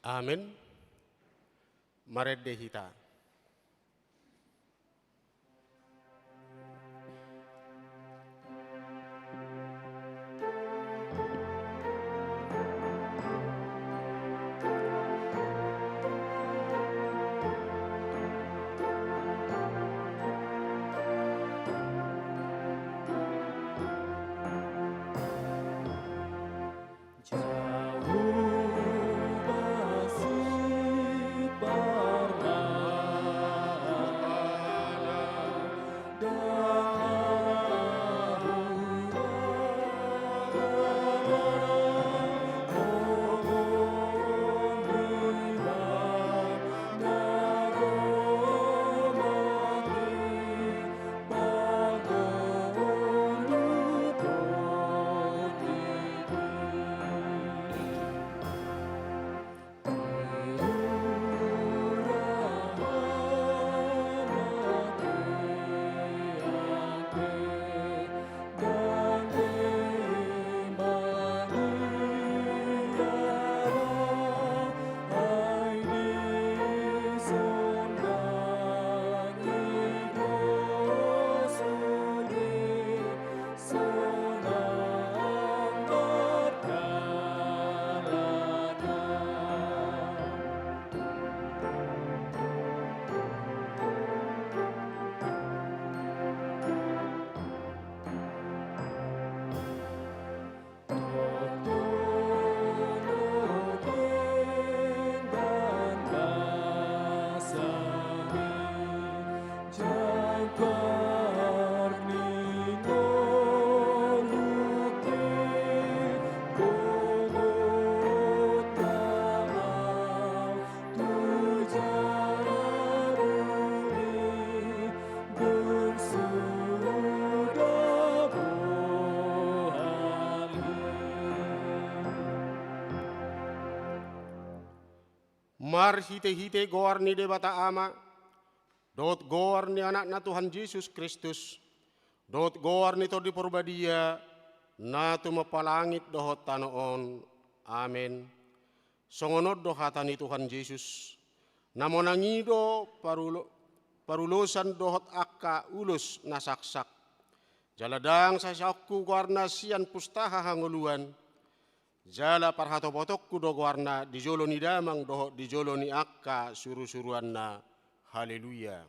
Amin. Maredde hita. Mar hite-hite goar ni debata ama, dot goar ni anak na Tuhan Yesus Kristus, dot goar ni to di porbadia, na tumapalangit dohot tanoon. Amen. Songonod do hata ni Tuhan Yesus, namonangido parulosan dohot akka ulus nasaksak. Jaladang sa syakku guarna sian pustaha hanguluan, jala parhatopotokku do guarna di jolo ni damang dohot di jolo ni akka suru-suruanna. Haleluya.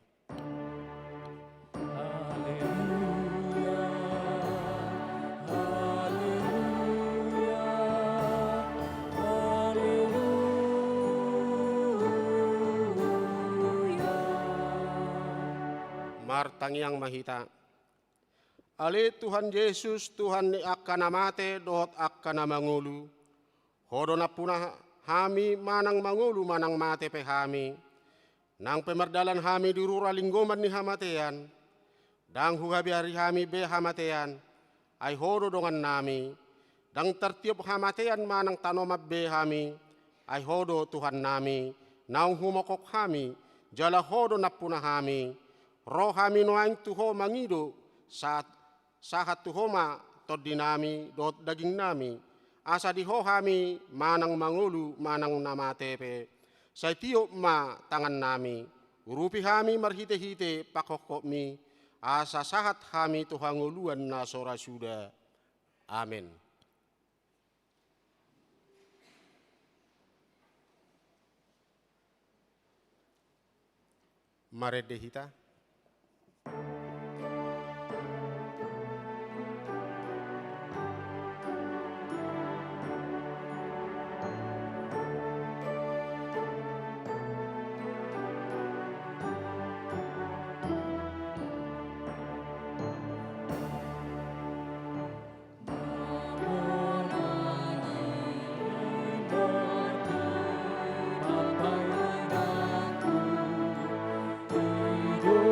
Martangiang mahita. Ale Tuhan Yesus, Tuhan ni akka namate dohot akka na mangulu. Hodo na punah hami manang mangulu manang mate pe hami. Nang pemerdalan hami di rura linggoman ni hamatean. Dang hugabi hari hami be hamatean. Ay hodo dongan nami. Dang tertiup hamatean manang tanomab be hami. Ay hodo Tuhan nami. Naung humokok hami. Jala hodo na punah hami. Roh hami noaing tuho mangido sahat tuhoma tod dinami dot daging nami. Asa diho hami manang mangulu manang namatepe. Say tiyo ma tangan nami. Urupi hami marhite-hite pakokok mi. Asa sahat hami tuhanguluan na sora suda. Amin. Maredde hita. Hidup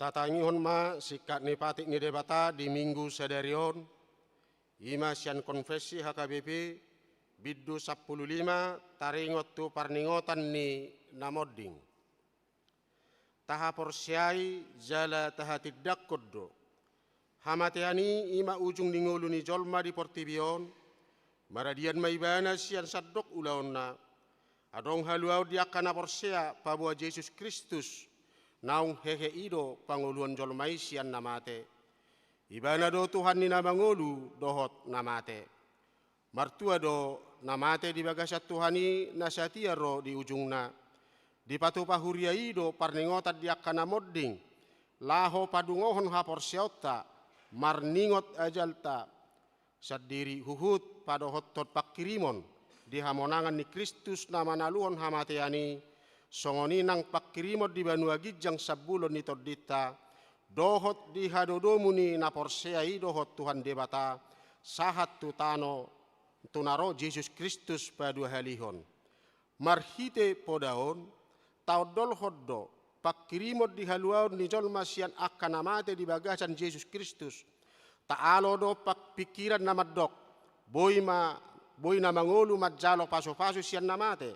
Tatangihon ma sikat ni patik ni debata di minggu sedarion, ima sian konfesi HKBP biddu 15 taringot tu parningotan ni namodding. Taha porsiai jala taha tidak koddo. Hamateani ima ujung dingulu ni jolma di portibion, maradian maibana sian sadok ulaonna, adong haluau diakana porsia pabua Yesus Kristus, naung hehe ido panguluan jolmai sian namate. Ibana do Tuhan ni namangulu dohot namate. Martua do namate di bagasat Tuhani nasatia ro di ujungna. Di patu pahuria ido parningotat diakana modding. Laho padungohon hapor siauta marningot ajalta. Sadiri huhut padohot tot pakirimon. Di hamonangan ni Kristus nama naluhon hamateani. Songoninang pakirimot di banua gijang sabulon ni todita. Dohot di hadodomu ni naporsea dohot Tuhan debata. Sahat tutano tunaro Yesus Kristus pada halihon. Marhite podaon. Taudol hoddo. Pakirimot di haluaun ni jolma sian akan namate di bagasan Yesus Kristus. Taalo do pak pikiran namadok. Boy na mangulu majalo paso-paso sian namate.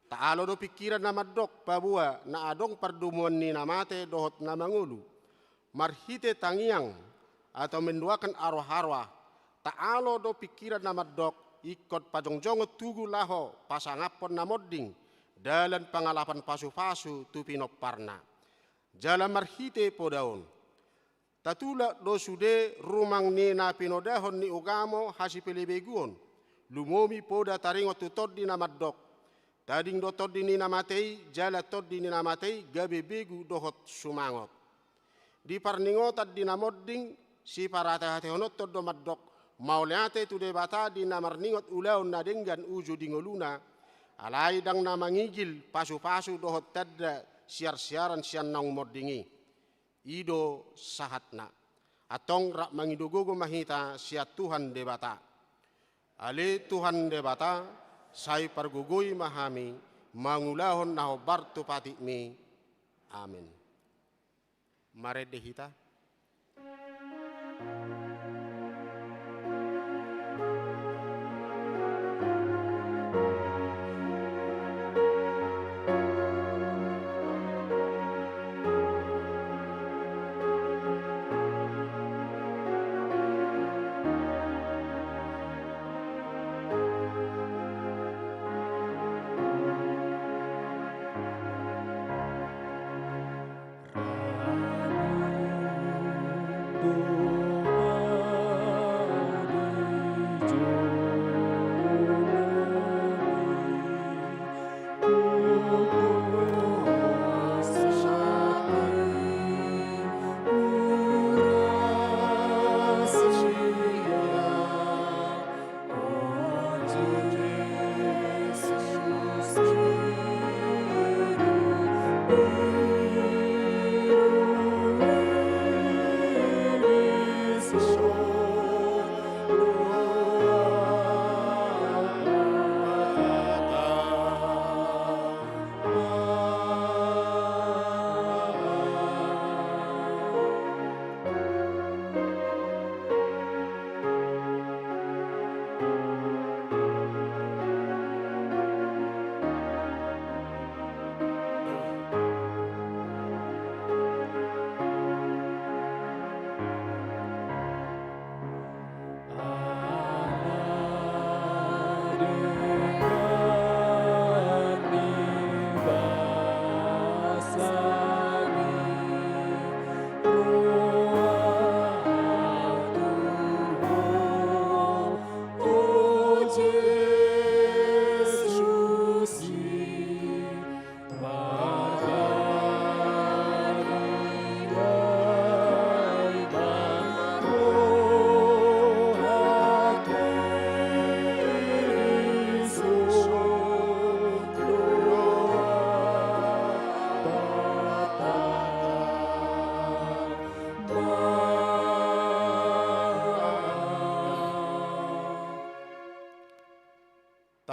Taalo do pikiran namadok pabua na adong pardumuan ni namate dohot na mangulu. Marhite tangiang atau menduakan arwah-arwah. Taalo do pikiran namadok ikot pajongjongot tugu laho pasangapon namodding. Dalam pangalapan pasu-pasu tu pinoparna. Jalan marhite podaon. Tatula do sude rumang ni na pinodahon ni ugamo hasi pelebeguon. Lumomi poda taringot tu toddi namadok. Tading do toddi ni namatei, jala toddi ni namatei, gabe begu dohot sumangot. Di parningotat di namodding, si paratahate-honot toddo maddok. Mauleate tu debata di namarningot ulaon na denggan uju dingoluna. Alai dang na mangigil pasu-pasu dohot tadda siar-siaran sian nang moddingi. Ido sahatna. Atong rak mangidugogo mahita siat Tuhan debata. Ale Tuhan debata, sai pargugui mahami, mangulahon naho bartu patikmi. Amin. Mare dehita.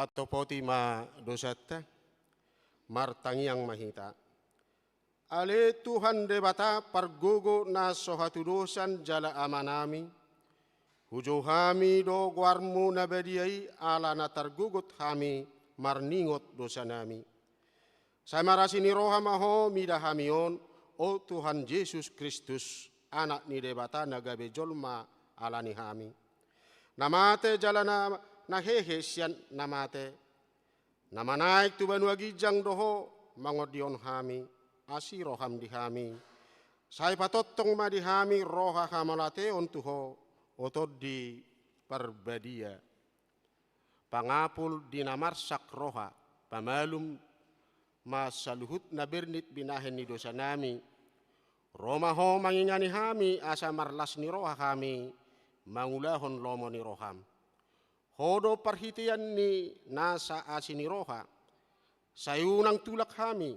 Tato poti ma dosata martangiang mahita. Ale Tuhan debata pargogo na sohatudosan jala amanami. Hujo hami do guarmu na bediai ala na targugot hami marningot dosa nami. Saya marasini roha maho mida hamion o Tuhan Yesus Kristus anak ni debata nagabe jolma alani hami. Namate jalana nahehe sian namate. Nama naik tu banua gijang doho mangodion hami asi roham di hami. Saya patotong ma di hami roha hamalate ontuho otod di perbadia. Pangapul dinamarsak roha pamalum masaluhut na bernit binahen ni dosa nami. Roma ho mangingani hami asa marlas ni roha kami mangulahon lomo ni roham. Hodo perhitian ni nasa asini roha. Sayunang tulak kami.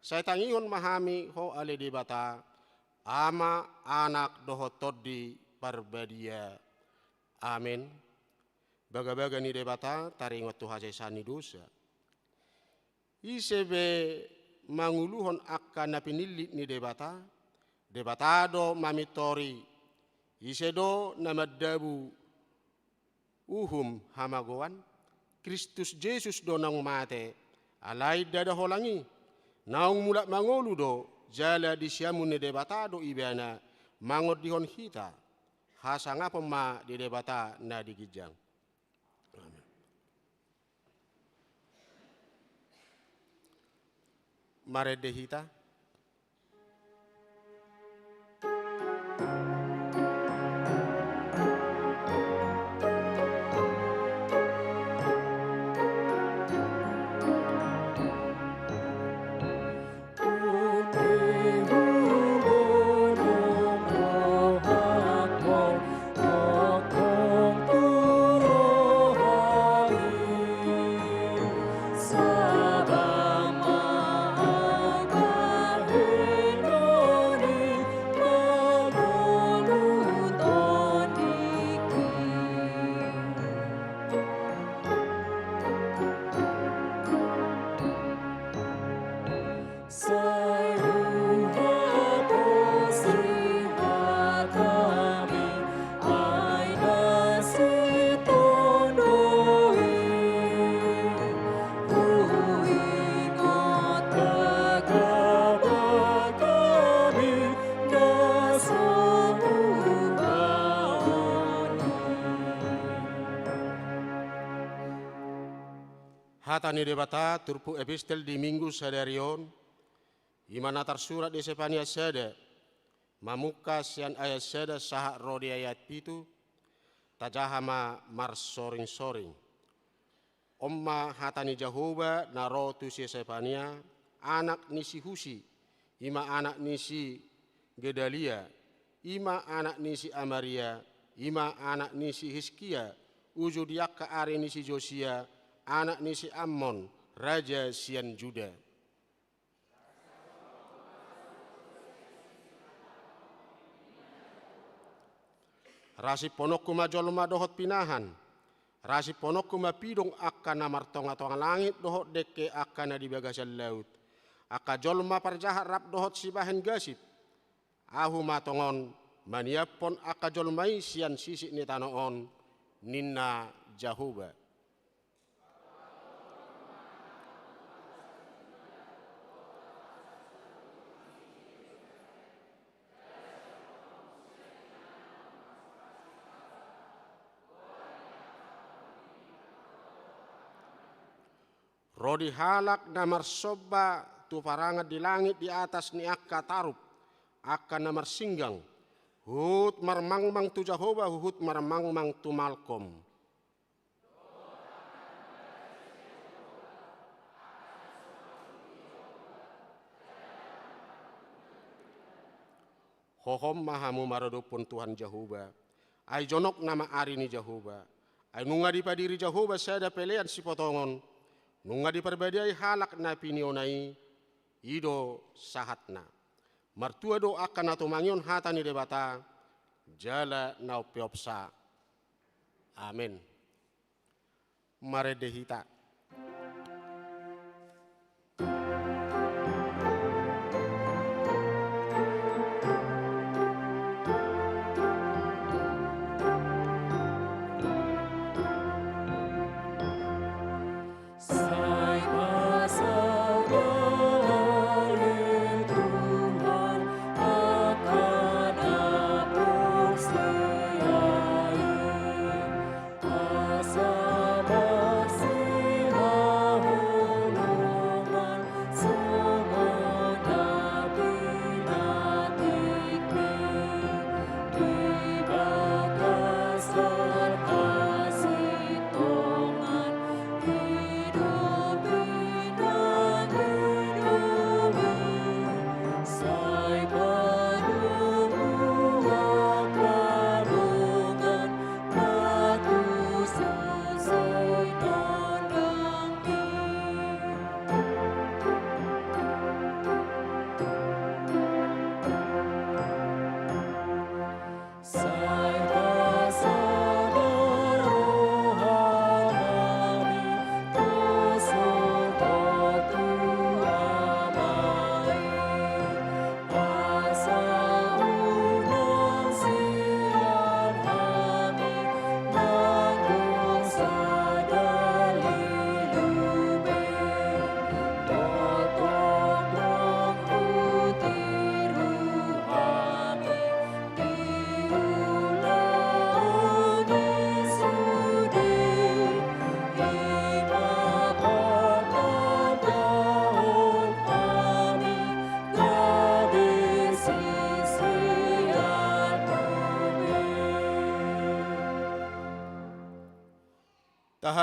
Saya tangion mahami ho ale di bata. Ama anak dohotod di parbadia. Amin. Baga-baga ni debata taringot tu hasesani dosa. Isebe manguluhon akan napinilit ni debata. Debatado mamitori. Isedo namadabu uhum hamagoan. Kristus Yesus do nang mate. Alay dada holangi. Naung mulak mangolu do. Jala di siamun ni debatado ibana. Mangot dihon hita. Hasa ngapa ma di debata na digijang. Mare dehita. Hatani debata turpu epistel di minggu sadarion. Imana tersurat di sepania sada. Mamuka sian ayat sada sahak rodi ayat pitu. Tajahama mar soring-soring. Omma hatani Jahoba narotu si sepania. Anak nisi Husi. Ima anak nisi Gedalia. Ima anak nisi Amaria. Ima anak nisi Hiskia. Uju diakka ari nisi Josia. Anak nisi Ammon, Raja sian Juda. Rasi ponokku majolma dohot pinahan. Rasi ponokku mapidong akan namartonga-tonga langit dohot deke akan di bagasan laut. Aka jolma parjahat rap dohot sibahen gasip. Ahu matongon maniapon aka jolmai sian sisik ni tanoon ninna Jahoba. Rodi halak namar soba tu parangat di langit di atas ni akka tarup akan namar singgang hut marmangmang tu Jahoba hut marmangmang tu Malkom. Hohom mahamu marodopon Tuhan Jahoba. Ay jonok nama ari ni Jahoba. Ay nunga di padiri Jahoba sada pelean si potongon. Nunga di perbedai halak na pinionai ido sahatna. Martua do akan atau mangion hatani debata jala nau piopsa. Amin. Mare dehita.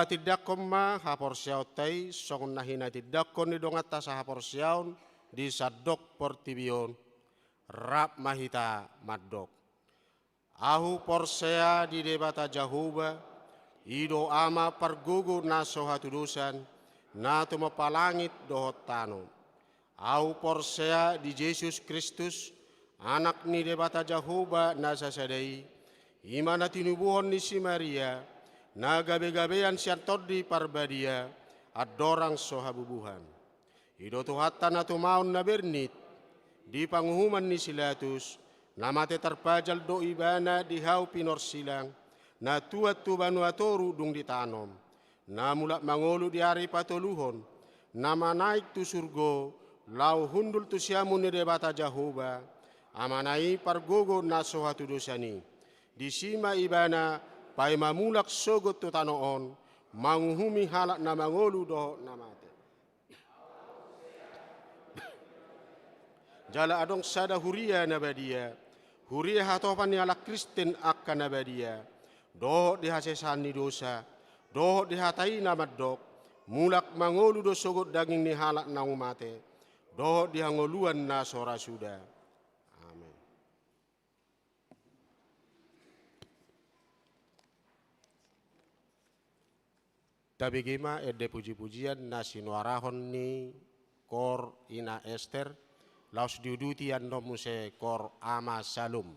tidakkom ma haporsiaw tay song nahina tidakkon ni dongata sa haporsiaw di sadok portibion rap mahita maddok. Ahu porsea di debata Jahuba ido ama pargugu naso hatudusan na tumapalangit dohot tano. Ahu porsea di Yesus Kristus anak ni debata Jahuba nasa sadai imana tinubuhon ni si Maria na gabe-gabean siantod di parbadia adorang sohabubuhan. Ido tuhatan na tumaon na bernit di panguhuman ni Silatus na mate terpajal do ibana di hau pinor silang na tuat tu banu atoru dung ditanom na mulak mangolu di hari patoluhon na manaik tu surgo lau hundul tu siamun ni debata Jahoba amanai pargogo na sohatu dosani di sima ibana pai mamulak sogot tu tanoon manguhumi halak na mangolu do na mate. Jala adong sada huria nabadia, huria hatopan ni ala Kristen akan nabadia, doh dihasesani dosa, doh dihatai namadok, mulak mangolu do sogot daging ni halak na umate, doh dihangoluan na sora suda. Amin. Tabigima ede puji-pujian na sinuarahon ni kor ina Esther, laus diuduti ando muse kor ama salum.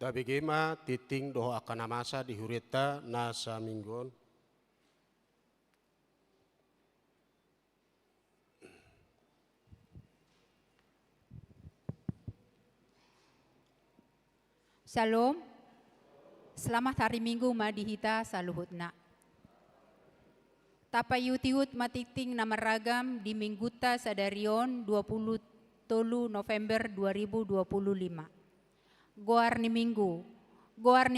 Tabi gema titing doho akan masa di hurita nasa minggon. Shalom. Selamat hari Minggu madihita saluhutna. Tapayutiut matiting nama ragam di Mingguta Sadarion 20 November 2025. Goar ni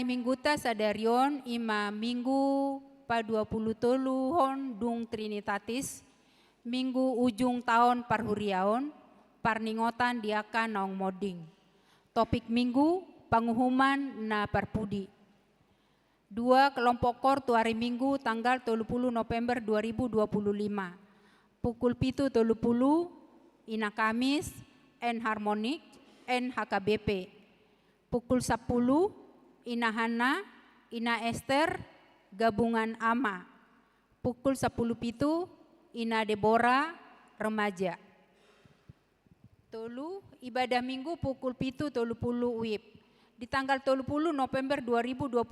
Mingguta Sadarion ima Minggu pa 20 hon dung Trinitatis, Minggu ujung tahun parhuriaon, parningotan diakan naong moding. Topik Minggu, panguhuman na parpudi. 2 kelompok kor tu hari Minggu tanggal 30 November 2025. Pukul 7.30 ina Kamis, N Harmonik, N HKBP. Pukul 10 ina Hana, ina Esther, gabungan ama. Pukul 10.07 ina Deborah, remaja. Tolu ibadah Minggu pukul 7.30 WIB. Di tanggal 30 November 2025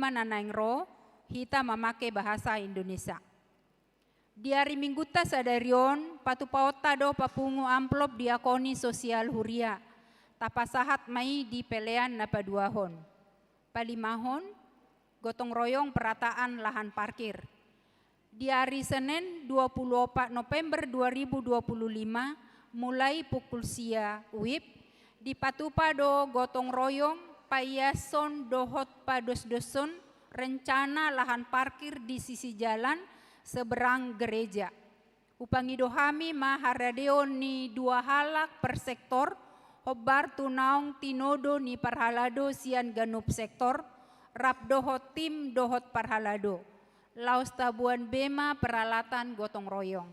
nanaingro, kita memakai bahasa Indonesia. Di hari Mingguta Sadarion, patu paota do papungu amplop diakoni sosial huria. Tapasahat mai di pelean napa 2 hon. Palimahon, gotong royong perataan lahan parkir. Di hari Senin 24 November 2025, mulai pukul sia WIB, di Patupado gotong royong payason dohot pados-doson rencana lahan parkir di sisi jalan seberang gereja. Upangi dohami maharadeo ni 2 halak per sektor, hobar tunaong tinodo ni parhalado sian ganup sektor, rap dohot tim dohot parhalado. Laos tabuan bema peralatan gotong royong.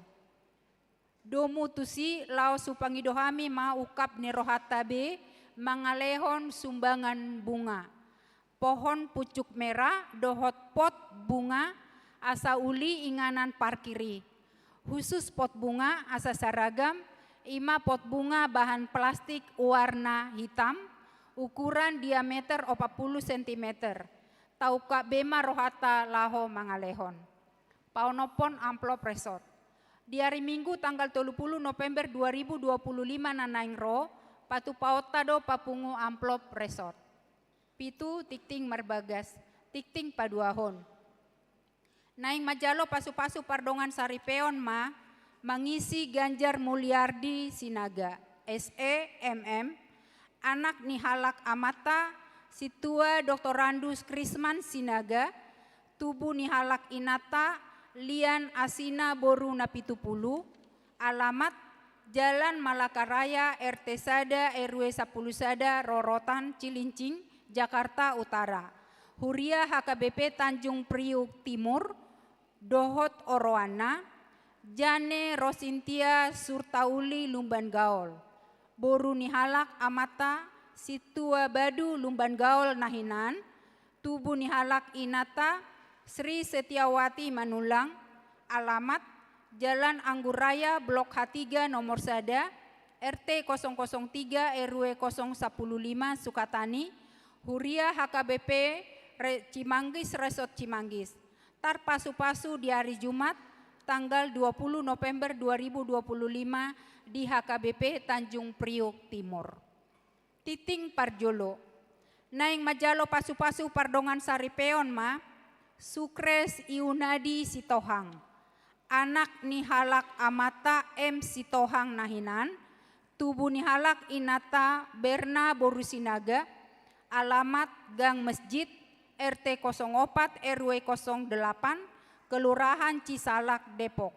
Domu tusi laos upangi dohami ma ukap ni rohatabe, mangalehon sumbangan bunga. Pohon pucuk merah dohot pot bunga asa uli inganan parkiri. Khusus pot bunga asa saragam, 5 pot bunga bahan plastik warna hitam, ukuran diameter 40 cm. Tauka bema rohata laho mangalehon. Paonopon amplop resort. Di hari Minggu tanggal 30 November 2025 nanaingro, patu paota do papungu amplop resort. Pitu tikting marbagas, tikting paduahon. Naing majalo pasu-pasu pardongan saripeon ma, mangisi Ganjar Mulyardi Sinaga, SEMM, anak ni halak amata, situa Dr. Randus Krisman Sinaga, tubuh ni halak inata, Lian Asina Boru Napitupulu, alamat Jalan Malakaraya RT Sada RW 10 Sada Rorotan Cilincing, Jakarta Utara. Huria HKBP Tanjung Priuk Timur, Dohot Oroana, Jane Rosintia Surtauli Lumban Gaol. Boru Nihalak Amata, Situa Badu Lumban Gaol Nahinan, Tubuh Nihalak Inata, Sri Setiawati Manulang, alamat Jalan Anggur Raya Blok H3 nomor Sada, RT 003 RW 015 Sukatani, Huria HKBP Cimanggis Resort Cimanggis. Tar pasu-pasu di hari Jumat tanggal 20 November 2025 di HKBP Tanjung Priuk Timur. Titing Parjolo. Naing majalo pasu-pasu pardongan saripeon ma, Sukres Iunadi Sitohang, anak ni halak amata M Sitohang Nahinan, tubuh ni halak inata Berna Borusinaga, alamat Gang Masjid RT 04 RW 08, Kelurahan Cisalak Depok.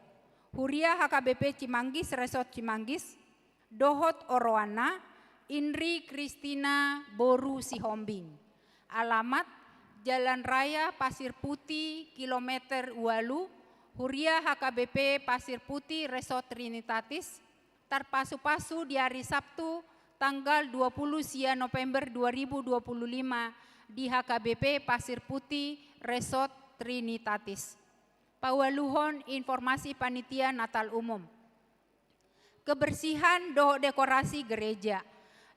Huria HKBP Cimanggis Resort Cimanggis, Dohot Oroana, Indri Kristina Boru Sihombing, alamat Jalan Raya Pasir Putih kilometer Ualu, Huria HKBP Pasir Putih Resort Trinitatis. Tarpasu-pasu di hari Sabtu tanggal 20 sia November 2025 di HKBP Pasir Putih Resort Trinitatis. Pawaluhon informasi panitia Natal umum. Kebersihan dohot dekorasi gereja.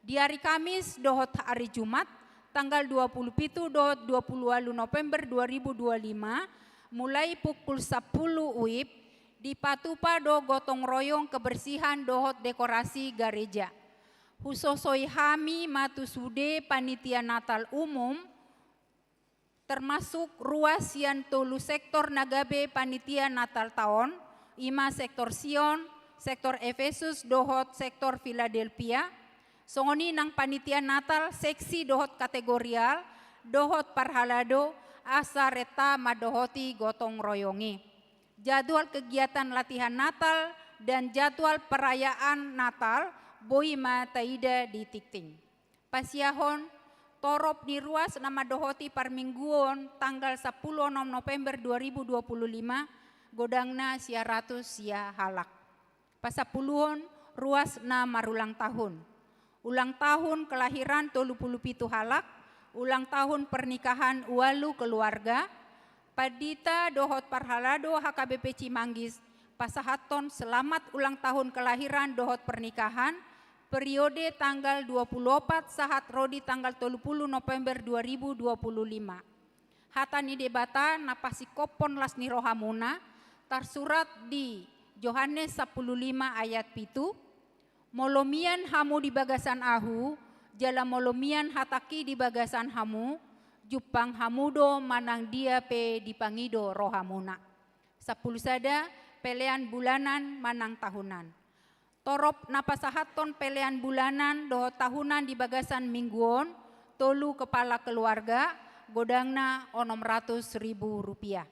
Di hari Kamis dohot hari Jumat tanggal 27 dohot 20 November 2025 mulai pukul 10 WIB di Patupa do gotong royong kebersihan dohot dekorasi gereja. Husosoi hami matusude panitia Natal umum termasuk ruas yang tolu sektor Nagabe panitia Natal tahun, 5 sektor Sion, sektor Efesus dohot sektor Philadelphia, songoni nang panitia Natal seksi dohot kategorial, dohot parhalado, asa reta madohoti gotong royongi. Jadwal kegiatan latihan Natal dan jadwal perayaan Natal boima taida di tikting. Pasiahon torop di ruas nama dohoti parmingguon tanggal 10 November 2025 godangna sia ratus sia halak. Pasapuluhon ruas na marulang tahun. Ulang tahun kelahiran 37 halak, ulang tahun pernikahan ualu keluarga, padita dohot parhalado HKBP Cimanggis, pasahaton selamat ulang tahun kelahiran dohot pernikahan, periode tanggal 24 sahat rodi tanggal 30 November 2025. Hatani debata napasi kopon lasni rohamuna, tersurat di Yohanes 15 ayat 7, molomian hamu di bagasan ahu, jala molomian hataki di bagasan hamu, jupang hamudo manang dia pe dipangido rohamuna. 10 sada pelean bulanan manang tahunan. Torop napasahaton pelean bulanan doho tahunan di bagasan mingguon, tolu kepala keluarga, godangna 600.000 rupiah.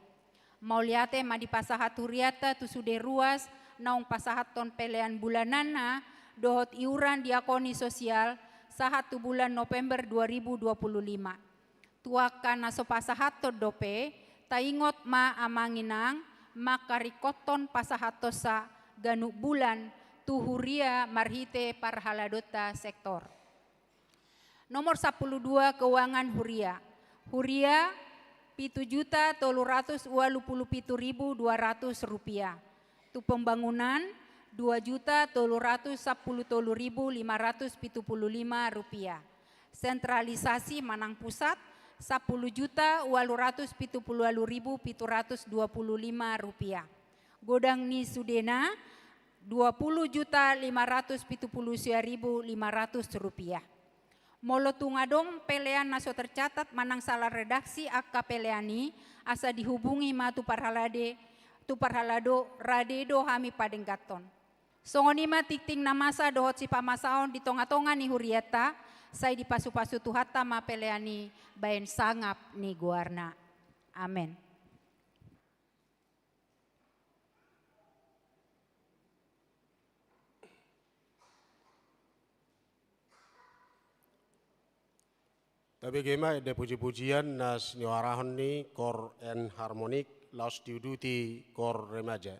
Mauliate madipasahat huriata tusude ruas naung pasahaton pelean bulanana dohot iuran diakoni sosial sahat bulan November 2025. Tuakan naso pasahato dope taingot ma amanginang makarikoton pasahatosa ganuk bulan tuhuria marhite parhaladota sektor. Nomor 12 keuangan huria. Huria 7.327.200 rupiah. Tu pembangunan 2.310.575 rupiah. Sentralisasi Manang Pusat 10.870.725 rupiah. Godang Ni Sudena 20.570.500 rupiah. Molo tungadong pelean naso tercatat manang salah redaksi akka peleani asa dihubungi ma tu parhalado radedo hami padenggaton. Songonima tikting namasa dohot si pamasaon di tonga-tonga ni huriata sai di pasu-pasu tuhata ma peleani baen sangap ni guarna. Amen. Tapi gema ada puji-pujian nas nyuarahon ni kor en harmonik laos diuduti kor remaja.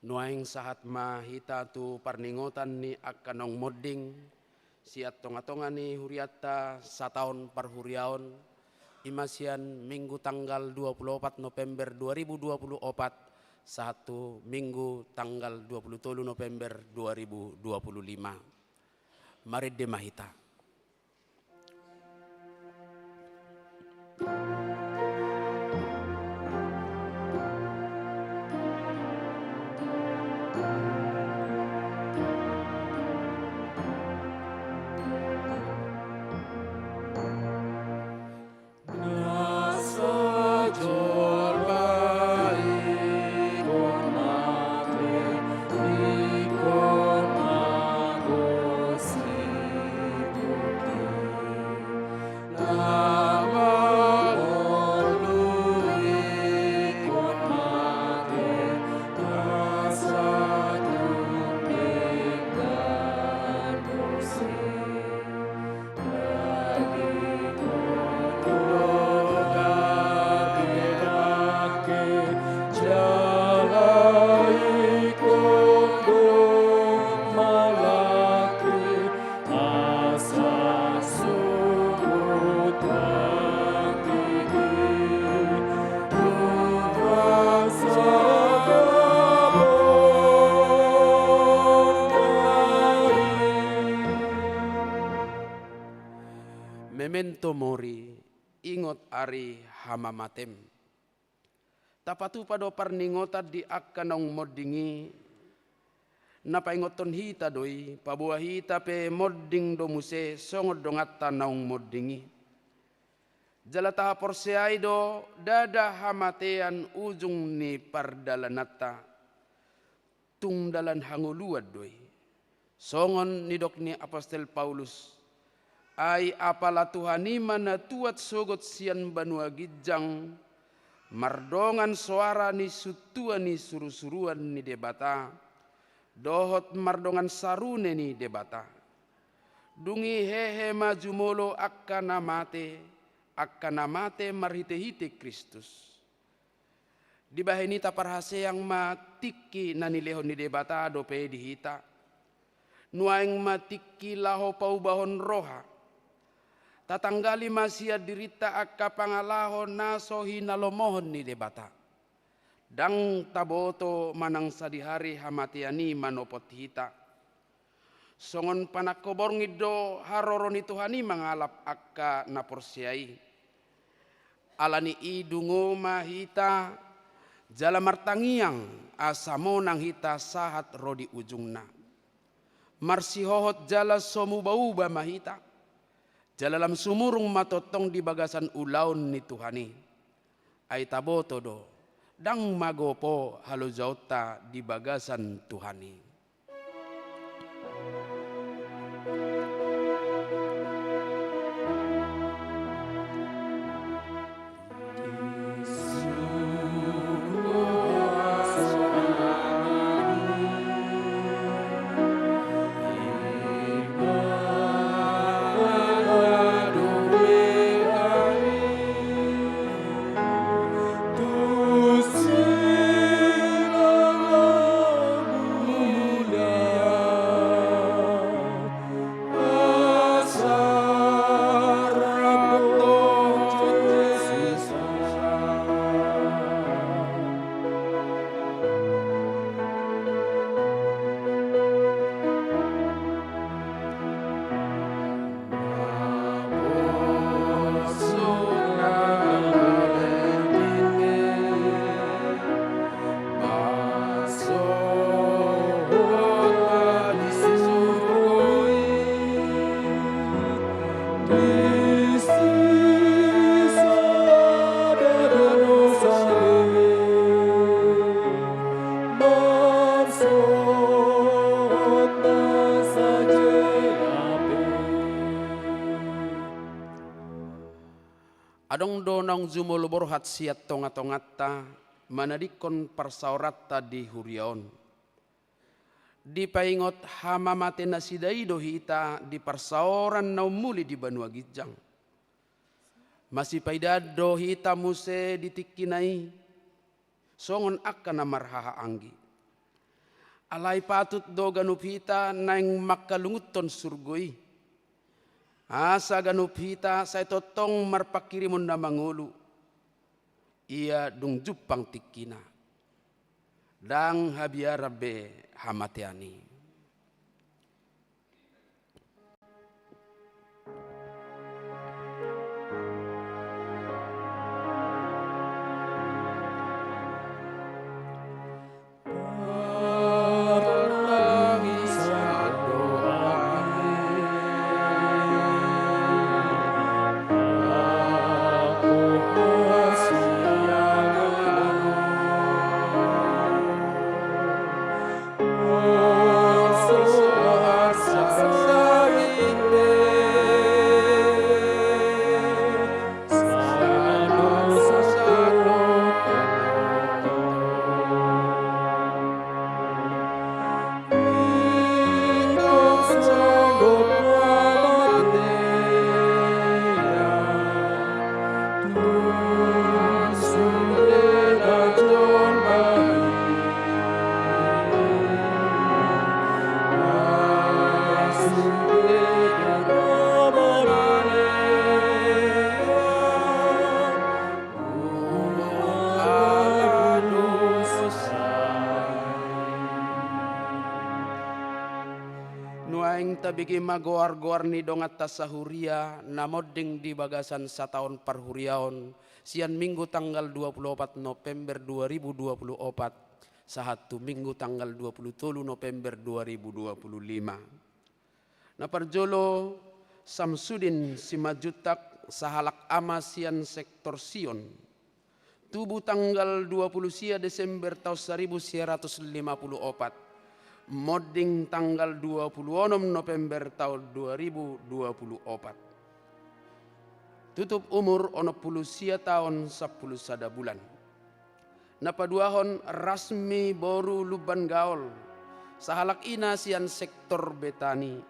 Nuaing sahat mahita tu parningotan ni akanong modding siat tonga-tonga ni huriata satahun parhuriaon imasian minggu tanggal 24 November 2024 satu minggu tanggal 23 November 2025. Mari de mahita. Memento mori, ingot ari hamamatem. Tapatu pado parningota di akanong moddingi, napaingoton hita doi, pabuah hita pe modding domuse, songod dongata naung moddingi. Jalata porseai do, dada hamatean ujung ni pardalanata, tungdalan hanguluad doi. Songon nidok ni Apostol Paulus, ay apala Tuhani mana tuat sogot sian banua gijang mardongan suara ni sutua ni suru-suruan ni debata dohot mardongan sarune ni debata dungi hehe maju molo akkana mate marhite-hite Kristus di bahenita parhase yang matiki nani lehon ni debata dope dihita nuaing matiki laho paubahon roha tatanggali masia dirita akka pangalaho nasohi nalomohon ni debata. Dang taboto manang sadihari hamatiani manopot hita. Songon panakoborngi do haroroni Tuhani mangalap akka naporsiai. Alani idungo mahita jala martangiang asamo nang hita sahat rodi ujungna. Marsihohot jala somubauba mahita. Jalalam sumurung matotong di bagasan ulaun ni Tuhani. Ay taboto do, dang magopo halujauta di bagasan Tuhani. Adong donang zumulubor hat siat tonga-tongata manadikon parsaurata di huriaon. Di paingot hamamate na sidaido hita di parsauran na umuli di banua gijang. Masih paidado hita muse ditikinai songon akka na marhaha anggi. alai patut do ganup hita naing makalunguton surgoi. Asa ganup hita say totong marpakirimun na mangulu. Ia dung jupang tikina. Dang habiarabe hamatiani. Tabigi magoar-goar ni dongat tasahuria namoding di bagasan sataon parhuriaon sian minggu tanggal 24 November 2024 sahatu minggu tanggal 27 November 2025. Naparjolo Samsudin Simajutak sahalak ama sian sektor Sion tubuh tanggal 20 sia Desember tahun 1954 modding tanggal 26 November tahun 2024. Tutup umur 60 sia tahun 10 sada bulan. Napaduahon rasmi boru luban gaol. Sahalak ina sian sektor Betani.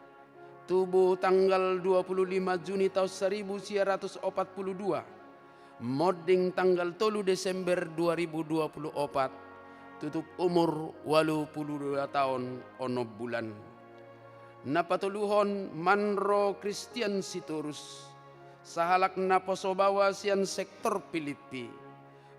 Tubuh tanggal 25 Juni tahun 1942. Modding tanggal 3 Desember 2024. Tutup umur 82 tahun ono bulan. Napatuluhon Manro Christian Sitorus. Sahalak naposobawa sian sektor Filipi.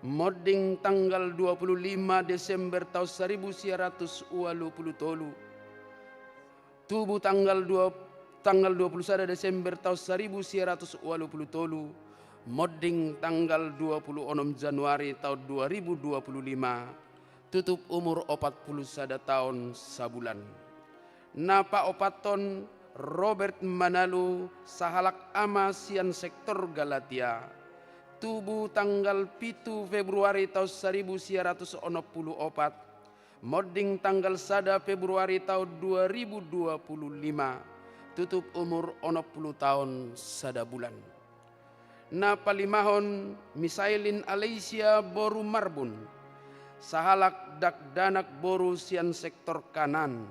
Modding tanggal 25 Desember tahun 1983. Tubuh tanggal 21 Desember tahun 1983. Modding tanggal 26 Januari tahun 2025. Tutup umur 41 tahun sabulan. Napa opaton Robert Manalu sahalak ama sian sektor Galatia. Tubuh tanggal 7 Februari tahun 1964. Modding tanggal 1 Februari tahun 2025. Tutup umur 60 tahun sada bulan. Napa limahon Misailin Alicia Boru Marbun. Sahalak dakdanak boru sian sektor kanan.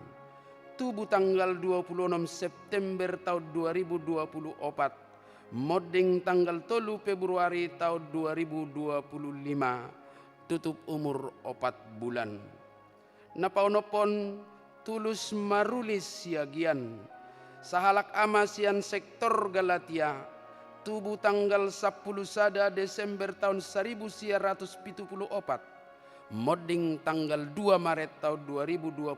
Tubuh tanggal 26 September tahun 2024. Modding tanggal 3 Februari tahun 2025. Tutup umur 4 bulan. Napaunopon Tulus Marulis siagian. Sahalak ama sian sektor Galatia. Tubuh tanggal 10 sada Desember tahun 1974. Modding tanggal 2 Maret tahun 2025.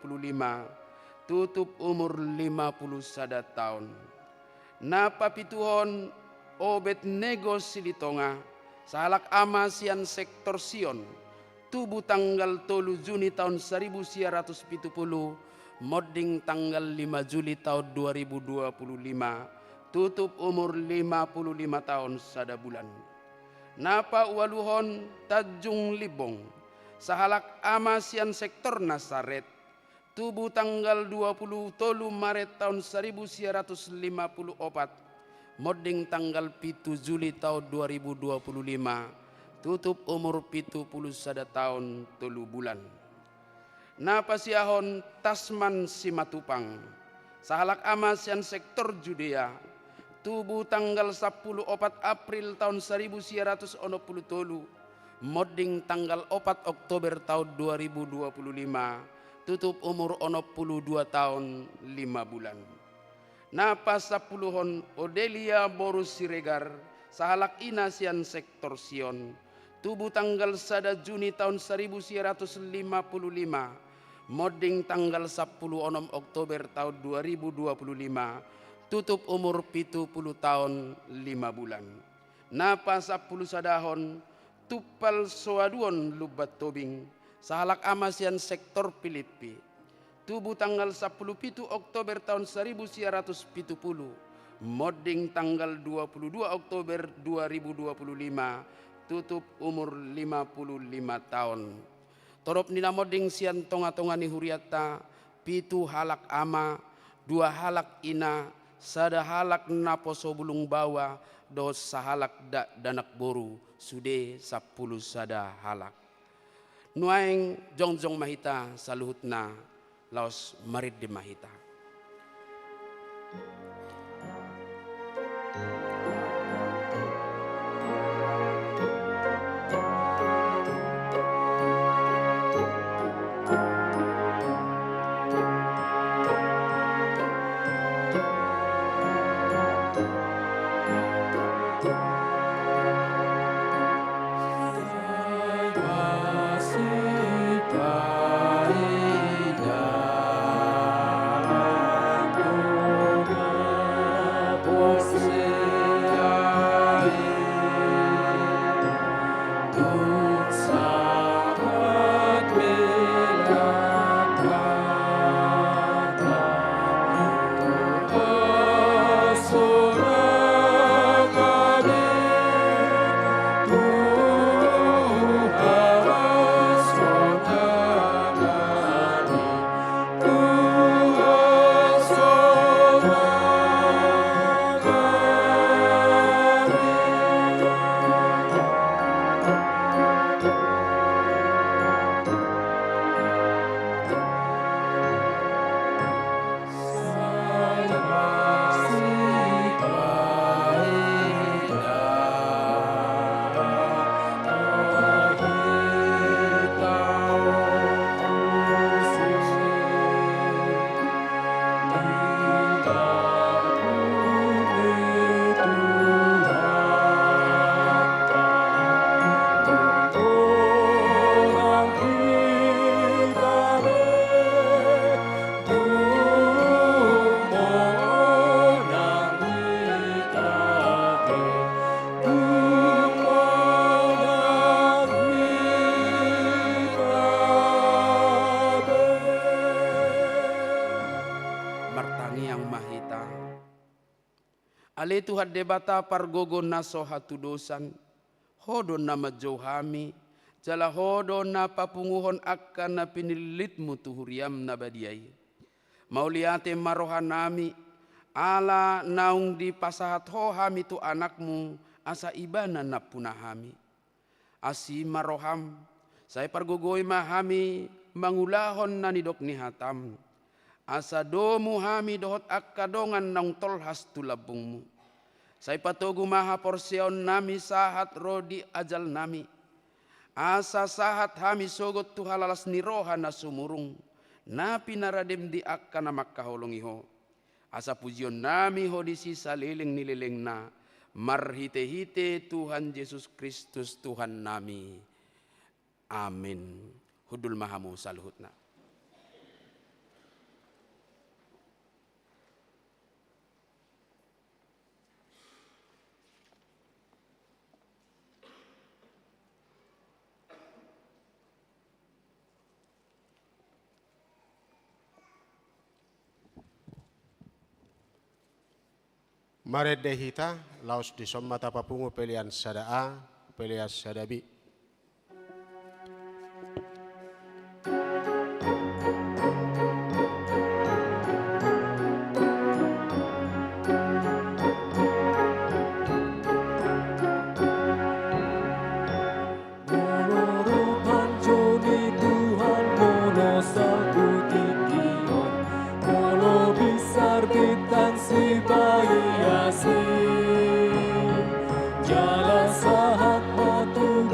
Tutup umur 51 tahun. Napa pituhon Obed Nego Silitonga. Sahalak ama sian sektor Sion. Tubuh tanggal 3 Juni tahun 1970. Modding tanggal 5 Juli tahun 2025. Tutup umur 55 tahun sada bulan. Napa uwaluhon Tajung Libong. Sahalak ama sian sektor Nasaret. Tubuh tanggal 23 Maret tahun 1954. Modding tanggal 7 Juli tahun 2025. Tutup umur 71 tahun 3 bulan. Napasiahon Tasman Simatupang. Sahalak ama sian sektor Judea. Tubuh tanggal 14 April tahun 1963. Modding tanggal 4 Oktober tahun 2025. tutup umur 62 tahun 5 bulan. Napa 10 Odelia Borus Siregar sahalak ina sian sektor Sion. Tubuh tanggal 1 Juni tahun 1955. Moding tanggal 10 Oktober tahun 2025. Tutup umur 70 tahun 5 bulan. Napa 10 sadahon tupal soaduon lubat tobing sahalak amasian sektor Filipi. Tubuh tanggal 17 Oktober tahun 1970. Moding tanggal 22 Oktober 2025. Tutup umur 55 tahun. Torop nina moding sian tonga-tonga ni huriata. 7 halak ama, 2 halak ina, 1 halak naposo bulung bawa, 2 sahalak danak boru, sude 10 sada halak. Nuaing jongjong mahita saluhutna laos marid di mahita. Ale Tuhan debata pargogo naso hatu dosan, hodo nama johami, jala hodo na papunguhon akan na pinilitmu tuhuriam na badiai. Mauliate marohanami, ala naung di pasahat hohami tu anakmu, asa ibana na punahami. Asi maroham, saya pargogoi mahami, mangulahon na nidok ni hatam. Asa domu hami dohot akadongan nang tolhas tulabungmu. Saya patogu maha porsion nami sahat rodi ajal nami. Asa sahat hami sogot tu halalas niroha na sumurung. Napi naradem di akka na makaholongiho. Asa pujion nami hodisi saliling nililing na. Marhite-hite Tuhan Yesus Kristus Tuhan nami. Amin. Hudul mahamu saluhutna. Mared dehita laos di sommata papungu pelian sada A, pelian sada B. Jala sahat matu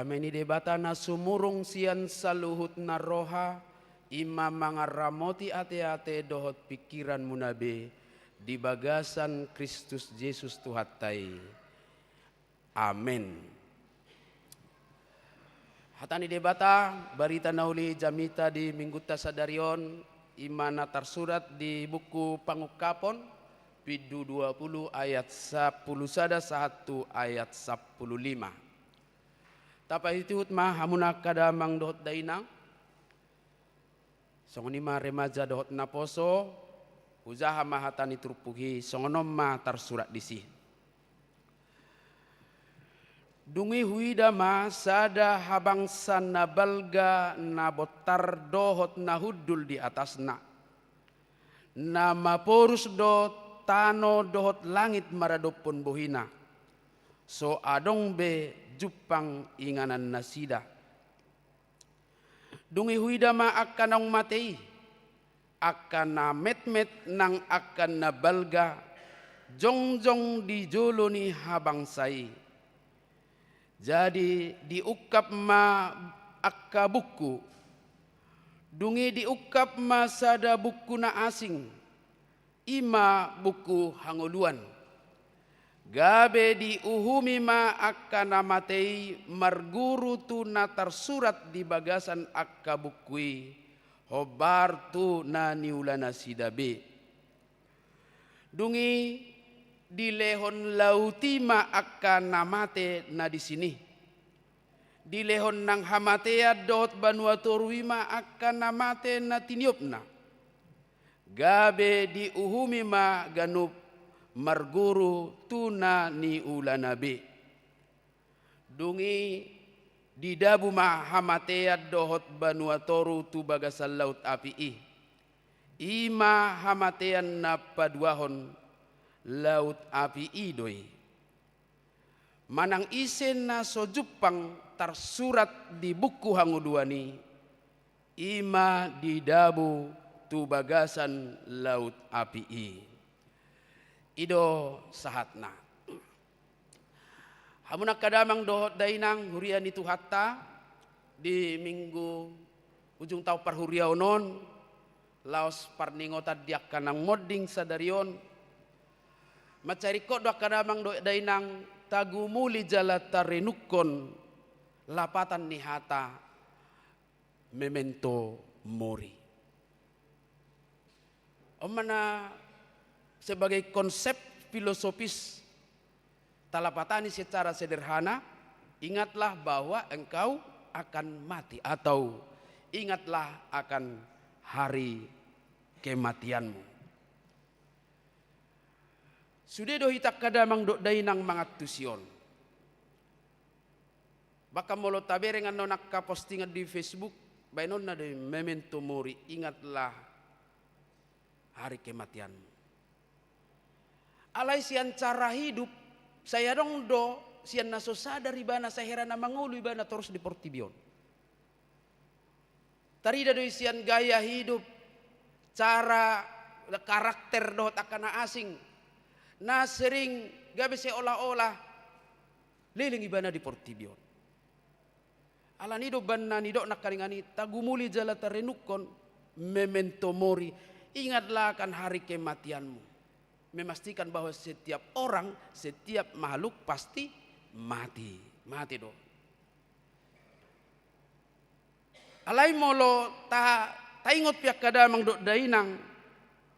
Dameni debatana sumurung sian saluhut naroha ima mangaramoti ate-ate dohot pikiran munabe di bagasan Kristus Yesus Tuhatai. Amin. Hatani debata barita nauli jamita di minggu tasadarion imana tersurat di buku Pangukapon Pidu 20 ayat 10 sada 1 ayat 15. Tapa hitihut mah hamuna kada mang dohot dainang. Songoni mah remaja dohot naposo uzaha mahatani turpuhi songonom mah tersurat disi. Dungi huida ma sada habangsan nabalga nabotar dohot nahudul di atasna. Nama porus do tano dohot langit maradopon bohina. so adong be jupang inganan nasida. Dungi huida ma akan nang matei, akan na met-met nang akan na balga, jongjong di jolo ni habang sai. Jadi diukap ma akka buku, dungi diukap ma sada buku na asing, ima buku hanguluan. Gabe di uhumi ma akka namatei marguru tu na tersurat di bagasan akka bukui hobar tu na niulana sidabe. Dungi di lehon lauti ma akka namate na di sini. Di lehon nang hamatea dot banuatorui ma akka namate na tiniopna. Gabe di uhumi ma ganup marguru tuna ni ulanabe. Dungi di dabu ma hamatea dohot banuatoru tu bagasal laut api ima hamatean na paduahon laut api doi. Manang isen na sojupang tersurat di buku hanguduani ima di dabu tu bagasan laut api ido sahatna. Hamunak kadamang dohot dainang hurian itu hatta di minggu ujung tau parhuriau non laos parningota diak kanang modding sadarion macari kok doak kadamang dohot dainang tagumuli jalata renukon lapatan nihata memento mori. Omana sebagai konsep filosofis talapatani secara sederhana, ingatlah bahwa engkau akan mati atau ingatlah akan hari kematianmu. Sudah dohitak kadamang dok dainang mangat tusion. Baka molo taberengan nonak ka postingan di Facebook, bainon na de memento mori, ingatlah hari kematianmu. Alai sian cara hidup saya dong do sian naso sadar ibana saya herana mangulu ibana terus di portibion. Tarida do sian gaya hidup cara karakter do takana asing na sering gabe seolah-olah liling ibana di portibion. Ala nido banna nido nakaringani tagumuli jalata renukon memento mori, ingatlah akan hari kematianmu. Memastikan bahwa setiap orang, setiap makhluk pasti mati. Mati do. Alai molo taingot piak kadamang do dainang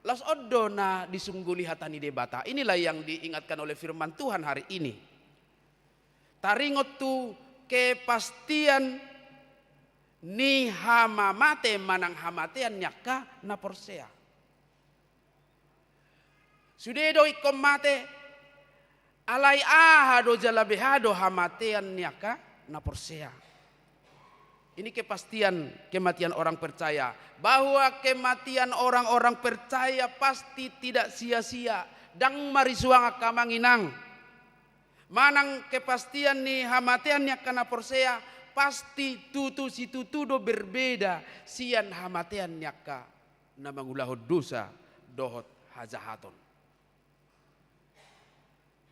las oddo na disungguli hatani debata. Inilah yang diingatkan oleh firman Tuhan hari ini. Taringot tu kepastian ni hama mate manang hamatean nyaka na porsea. Sudah do ikom mate alai ahado jalabehado hamatean nyaka na porsea. Ini kepastian kematian orang percaya, bahwa kematian orang-orang percaya pasti tidak sia-sia. Dang marisuang akamanginang. Manang kepastian ni hamatean nyaka na porsea pasti tutu si tutudo berbeda sian hamatean nyaka na mangulahod dosa dohot hajahaton.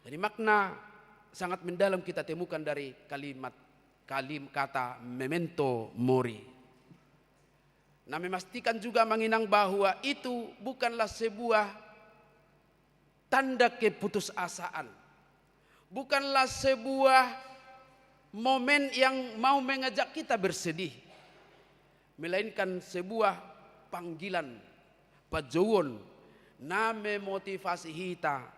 Jadi makna sangat mendalam kita temukan dari kata memento mori. Nah, memastikan juga menginang bahwa itu bukanlah sebuah tanda keputusasaan. Bukanlah sebuah momen yang mau mengajak kita bersedih. Melainkan sebuah panggilan pajawon na memotivasi kita.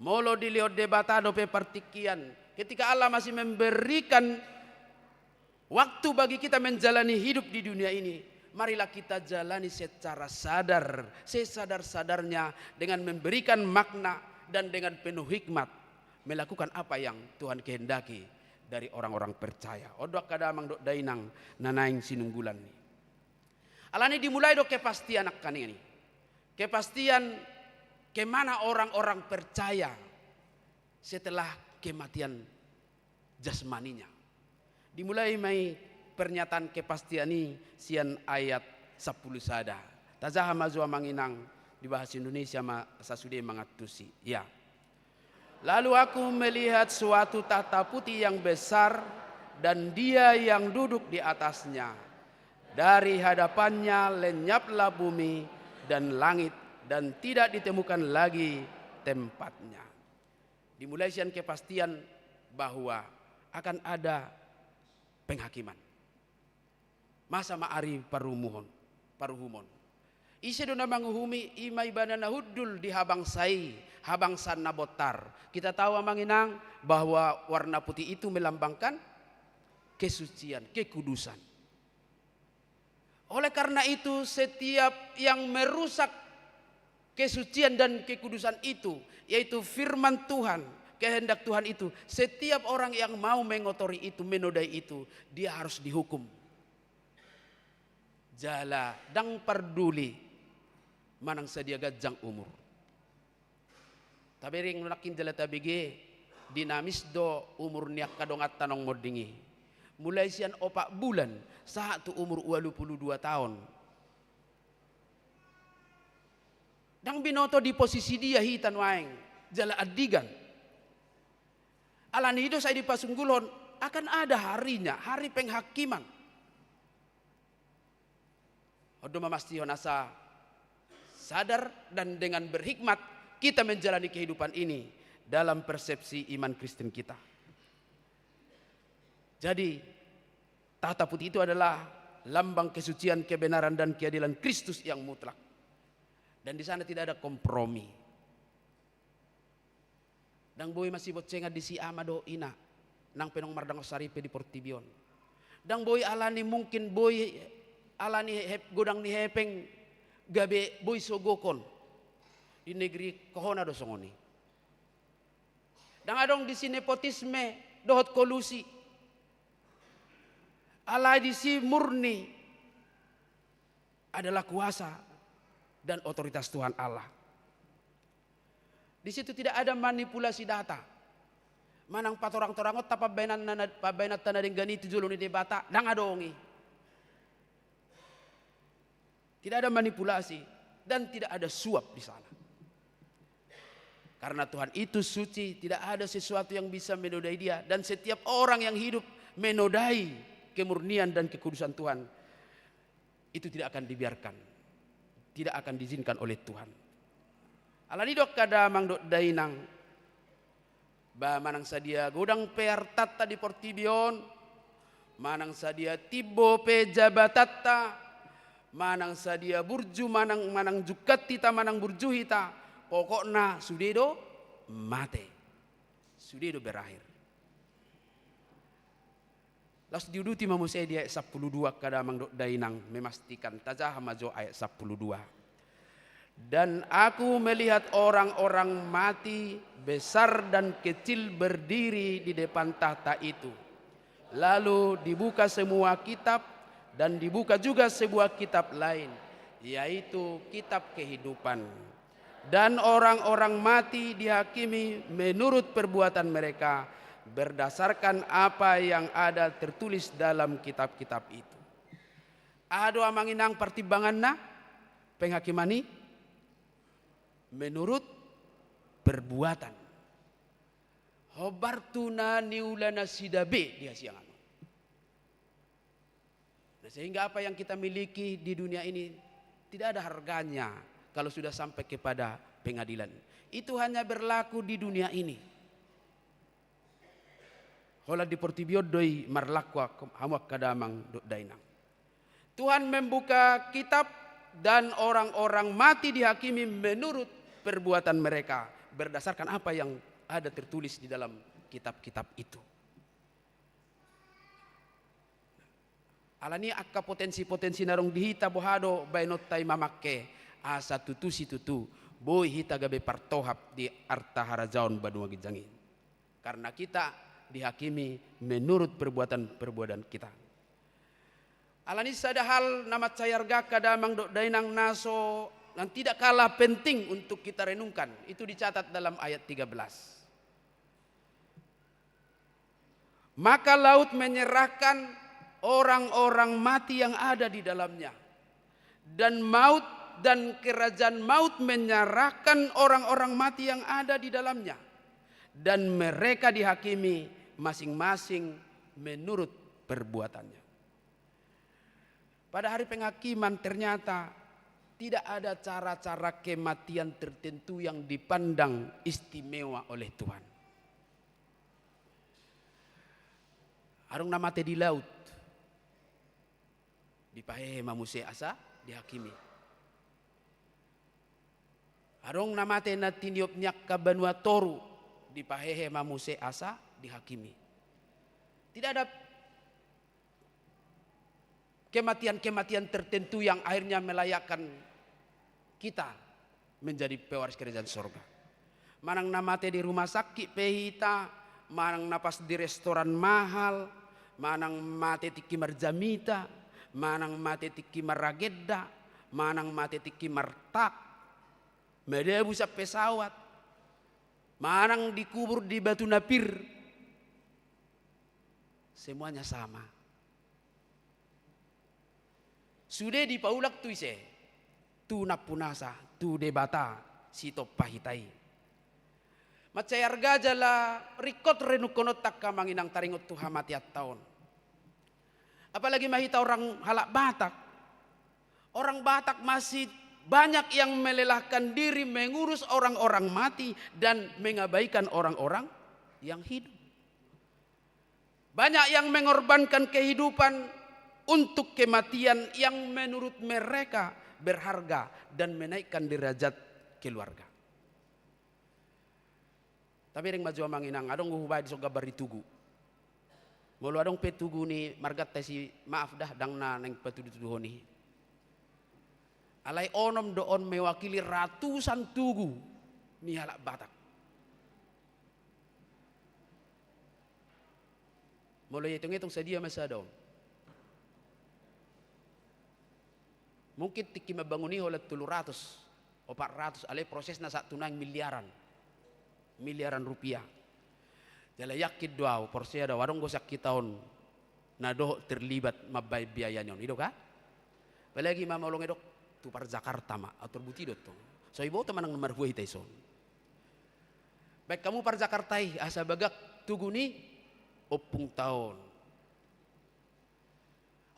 Molo dilihat debatado pe partikian. Ketika Allah masih memberikan waktu bagi kita menjalani hidup di dunia ini, marilah kita jalani secara sadar, sesadar-sadarnya dengan memberikan makna dan dengan penuh hikmat melakukan apa yang Tuhan kehendaki dari orang-orang percaya. Odok kadamang dok dainang nanaing sinunggulan ni. Alani dimulai dok kepastian akan ini. Kepastian kemana orang-orang percaya setelah kematian jasmaninya. Dimulai mai pernyataan kepastian ini sian ayat 10 sada. Tazaha mazua manginang di bahasa Indonesia sasude mangatusi. Ya. Lalu aku melihat suatu tahta putih yang besar dan Dia yang duduk di atasnya. Dari hadapannya lenyaplah bumi dan langit dan tidak ditemukan lagi tempatnya. Dimulai sian kepastian bahwa akan ada penghakiman. Masa ma'ari paruhumon. Isi dona manguhumi imai banana hudul di habang sana botar. Kita tahu manginang bahwa warna putih itu melambangkan kesucian, kekudusan. Oleh karena itu setiap yang merusak kesucian dan kekudusan itu, yaitu firman Tuhan, kehendak Tuhan itu, setiap orang yang mau mengotori itu, menodai itu, dia harus dihukum. Jala dang perduli manang sadia gajang umur. Tabering nakin jala tabige dinamis do umur niak kadongat tanong modingi. Mulai sian 4 bulan saat tu umur 22 tahun. Dang binoto di posisi dia hitan waeng jala adigan. Alani hidup saya di Pasunggulon akan ada harinya, hari penghakiman. Odo mamastihon asa sadar dan dengan berhikmat kita menjalani kehidupan ini dalam persepsi iman Kristen kita. Jadi tahta putih itu adalah lambang kesucian, kebenaran dan keadilan Kristus yang mutlak. Dan di sana tidak ada kompromi. Dang boy masih bocenga di si amado ina nang penong mardang saripe di Portibion. Dang boy alani mungkin boy alani godang ni hepeng gabe boy sogokon di negeri kohona do songoni. Dang adong di sini nepotisme dohot kolusi. Alai di si murni adalah kuasa dan otoritas Tuhan Allah. Di situ tidak ada manipulasi data. Manang patorang-torangot tapa pabenat tanah denggani tujulun di debata dang adongi. Tidak ada manipulasi dan tidak ada suap di sana. Karena Tuhan itu suci, tidak ada sesuatu yang bisa menodai Dia, dan setiap orang yang hidup menodai kemurnian dan kekudusan Tuhan itu tidak akan dibiarkan, tidak akan diizinkan oleh Tuhan. Alani dok kada mangdok dainang ba manang sadia godang pertatta di Portibion, manang sadia tibo pe jabatatta, manang sadia burju manang jukat kita manang burju hita, pokokna sudedo mate, sudedo berakhir. Las diuduti mamusai di ayat 12 kada mangdok dainang memastikan tajah majo ayat 12. Dan aku melihat orang-orang mati besar dan kecil berdiri di depan tahta itu. Lalu dibuka semua kitab dan dibuka juga sebuah kitab lain, yaitu kitab kehidupan. Dan orang-orang mati dihakimi menurut perbuatan mereka berdasarkan apa yang ada tertulis dalam kitab-kitab itu. Ado amanginang pertimbangan na penghakimani menurut perbuatan. Hobartuna niulana sidabe dia siangan. Nah, sehingga apa yang kita miliki di dunia ini tidak ada harganya kalau sudah sampai kepada pengadilan. Itu hanya berlaku di dunia ini. Hola di Portibion doi marlakwa hamak kadamang do dainang. Tuhan membuka kitab dan orang-orang mati dihakimi menurut perbuatan mereka berdasarkan apa yang ada tertulis di dalam kitab-kitab itu. Alani akka potensi-potensi narong dihita bohado bainot tay mamakke asa tutusi tutu boy hita gabe partohap di arta harajaon badua gijangin. Karena kita dihakimi menurut perbuatan kita. Alani sada hal nama cayarga kadamang do dainang naso yang tidak kalah penting untuk kita renungkan. Itu dicatat dalam ayat 13. Maka laut menyerahkan orang-orang mati yang ada di dalamnya. Dan maut dan kerajaan maut menyerahkan orang-orang mati yang ada di dalamnya. Dan mereka dihakimi masing-masing menurut perbuatannya. Pada hari penghakiman ternyata tidak ada cara-cara kematian tertentu yang dipandang istimewa oleh Tuhan. Arung namate di laut, dipahehe mamuse asa dihakimi. Arung namate na tiniop nyak ka Banua Toru, dipahehe mamuse asa dihakimi. Tidak ada kematian-kematian tertentu yang akhirnya melayakkan kita menjadi pewaris kerajaan sorga. Manang namate di rumah sakit pehita, manang napas di restoran mahal, manang mate tiki marjamita, manang mate tiki maragedda, manang mate tiki martak, medebu sa pesawat, manang dikubur di batu napir, semuanya sama. Sudah di paulak tu ise, tu napunasa, tu debata, sito pahitai. Macayar gajala, rikot renukonot takka manginang taringot tu hamatiat tahun. Apalagi mahita orang halak Batak. Orang Batak masih banyak yang melelahkan diri mengurus orang-orang mati dan mengabaikan orang-orang yang hidup. Banyak yang mengorbankan kehidupan untuk kematian yang menurut mereka berharga dan menaikkan derajat keluarga. Tapi ring maju manginang adong guhubay di soga bari tugu. Mulu adong petugu ni margat si maaf dah dang na neng petudu ni. Alai onom doon mewakili ratusan tugu ni halak Batak. Mulai hitung-hitung sedia masa dong. Mungkin tiki mabanguni oleh 300 o 400 alai proses na sa tunang miliaran rupiah. Jala yakit doaw porsia daw warong gosak kitahon na doh terlibat mabay biaya nyon ido ka? Palagi mamolong edok tu par Jakarta ma atau butidot to. So ibo teman nang nomor buhi taison. Baik kamu par Jakarta asa bagak tuguni opung tahun.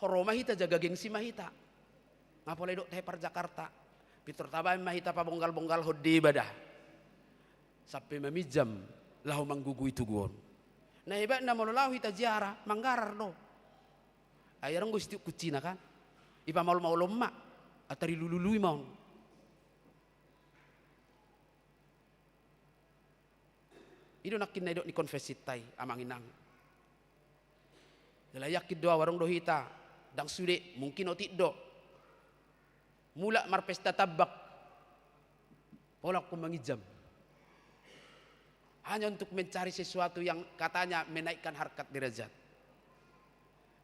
Horoma hita jaga gengsi mahita. Ngapolay dok teh par Jakarta. Pitur tabay mahita pa bonggal-bonggal hodi badah. Sampai memijam lahu manggugui tuguon. Nah hebat na mololahu hita jiara manggarar do. Ayarang gusti kucina kan. Ipa maul-maul mak atari lulului mau. Ido nakin na idok ni konfesitai amanginang. Dalayakid doa warung do hita dang sude mungkin otik do. Mula marpesta tabak polak ko mangijam hanya untuk mencari sesuatu yang katanya menaikkan harkat derajat.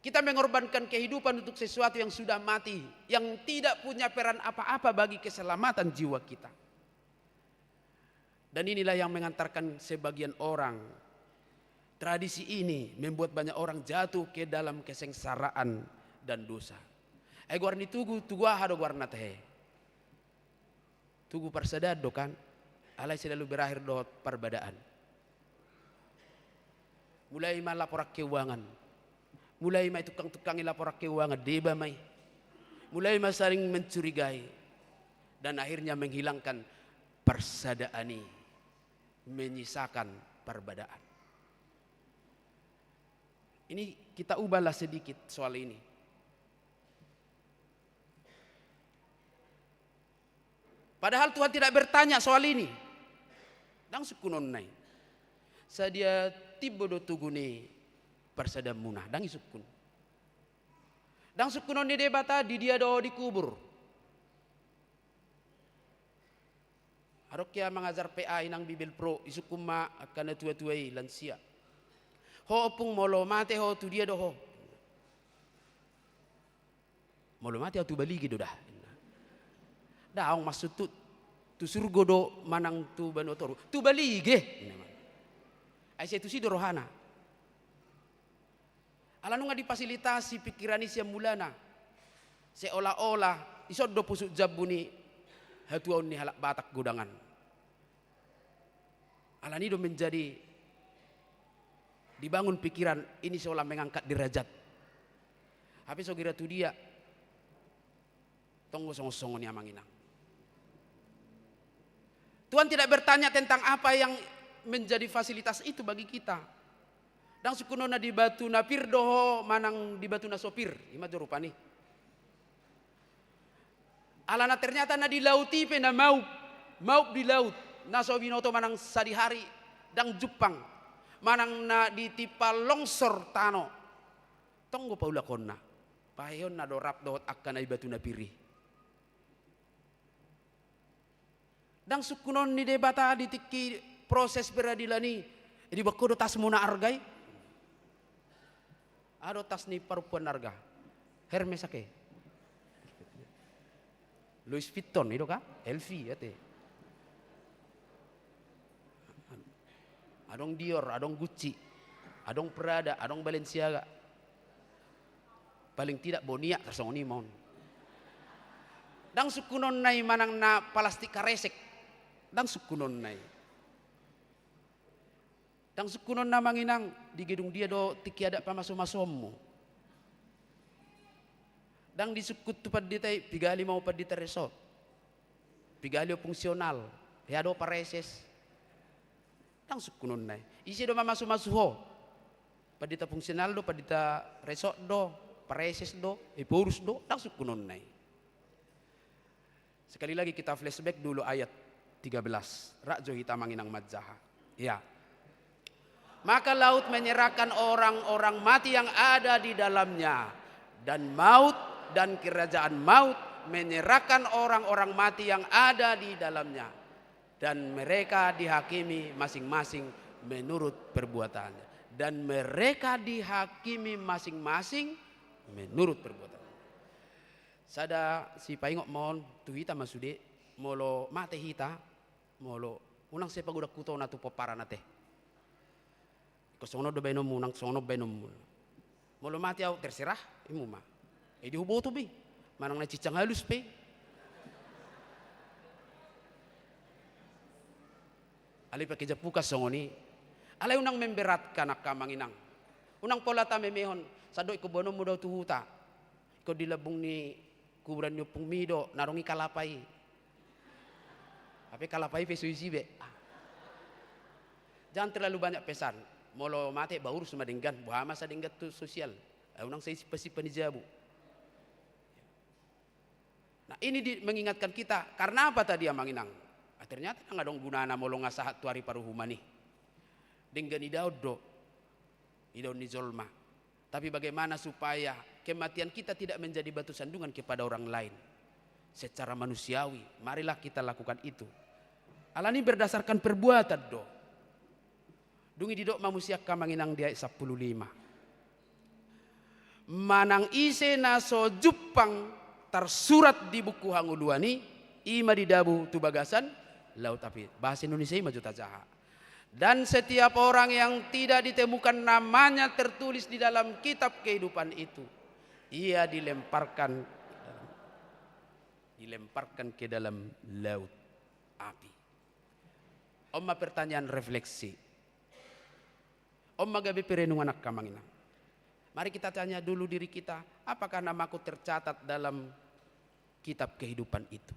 Kita mengorbankan kehidupan untuk sesuatu yang sudah mati, yang tidak punya peran apa-apa bagi keselamatan jiwa kita. Dan inilah yang mengantarkan sebagian orang, tradisi ini membuat banyak orang jatuh ke dalam kesengsaraan dan dosa. Guar ni tugu hado guar na tehe. Tugu persadado kan, alay selalu berakhir dohot perbadaan. Mulai ma laporak keuangan, mulai ma tukang-tukangi laporak keuangan, deba mai. Mulai ma saling mencurigai dan akhirnya menghilangkan persadaani, menyisakan perbadaan. Ini kita ubahlah sedikit soal ini. Padahal Tuhan tidak bertanya soal ini. Dang sukunon nai. Sadia tibo do tuguni persada munah. Dang isukun. Dang sukunon ni debata di dia do dikubur. Harok ya mengajar PA inang Bibil Pro isukuma akan tua-tuai lansia. Ho opung molo mate ho tu dia do ho. Molo mate ho tu baligi do dah. Daong maksud tu surgo do manang tu Banua Toru tu balige ai tu si do rohana Alanu nga difasilitasi pikiran siya mulana. Seolah-olah isod do pusuk jabu ni hatuaun ni halak batak gudangan. Alani do menjadi dibangun pikiran ini seolah mengangkat derajat. Tapi so kira tu dia tonggo songo-songo ni amanginang. Tuhan tidak bertanya tentang apa yang menjadi fasilitas itu bagi kita. Dan sukunona di batu na pirdoho manang di batu na sopir. Ima rupa nih. Alana ternyata na di laut ipe na mau di laut. Na sobinoto manang sadihari dang Jepang. Manang na di tipa longsor tano. Tonggo paula konna. Payon na dorap dohot akan na batu na piri. Dan sukunon ni debata di tiki proses peradilan ni. Jadi bakodo tas muna argay. Ado tas ni perempuan harga Hermes ake Louis Vuitton itu kah LV ya teh adong Dior adong Gucci adong Prada adong Balenciaga paling tidak Bonia tersongoni mon dang sukunon nai manang na plastik karesek dang sukunon nai dang sukunon na manginang di gedung dia do tiki ada pamaso-masomu. Dang disukut tu paditai pigali mau padita resort. Pigali fungsional. Ya do pareses. Dang sukunon nai. Isi do mamaso-masuho. Padita fungsional do padita resort do pareses do purus do dang sukunon nai. Sekali lagi kita flashback dulu ayat 13. Rakjo hita manginang madzaha. Ya. Maka laut menyerahkan orang-orang mati yang ada di dalamnya. Dan maut dan kerajaan maut menyerahkan orang-orang mati yang ada di dalamnya. Dan mereka dihakimi masing-masing menurut perbuatannya. Dan mereka dihakimi masing-masing menurut perbuatannya. Sada si paingok mon tuhita masude molo mate hita molo unang sepagudak kuto na tu popara na teh. Kosono do benom munang sono benom. Molo mati au terserah imu mah. Di hubo tu bi. Manang na cicang halus pe. Ali pakai japuka songoni. Alay unang memberatkan akamanginang. Unang pola ta memehon sado iko bonom mo daw tuhuta. Iko dilabung ni kuburan nyo pung mido narungi kalapay. Tapi kalapay pe suisibe. Jangan terlalu banyak pesan. Molo mate baur sama denggan buhama sa denggat tu sosial unang saya pasti penijabu. Nah ini mengingatkan kita karena apa tadi yang manginang ternyata nggak dong gunana molo ngasahat tu hari paruhuma nih denggan idaud do idaud ni zolma tapi bagaimana supaya kematian kita tidak menjadi batu sandungan kepada orang lain secara manusiawi marilah kita lakukan itu alani berdasarkan perbuatan do. Dungi didok manusia kamanginang dia 15. Manang ise naso Jepang tersurat di buku Hanguluani ima didabu tu bagasan laut api. Bahasa Indonesia ima juta jaha. Dan setiap orang yang tidak ditemukan namanya tertulis di dalam kitab kehidupan itu, ia dilemparkan ke dalam laut api. Oma pertanyaan refleksi. Om magabi perenungan anak kamanginang. Mari kita tanya dulu diri kita, apakah namaku tercatat dalam kitab kehidupan itu?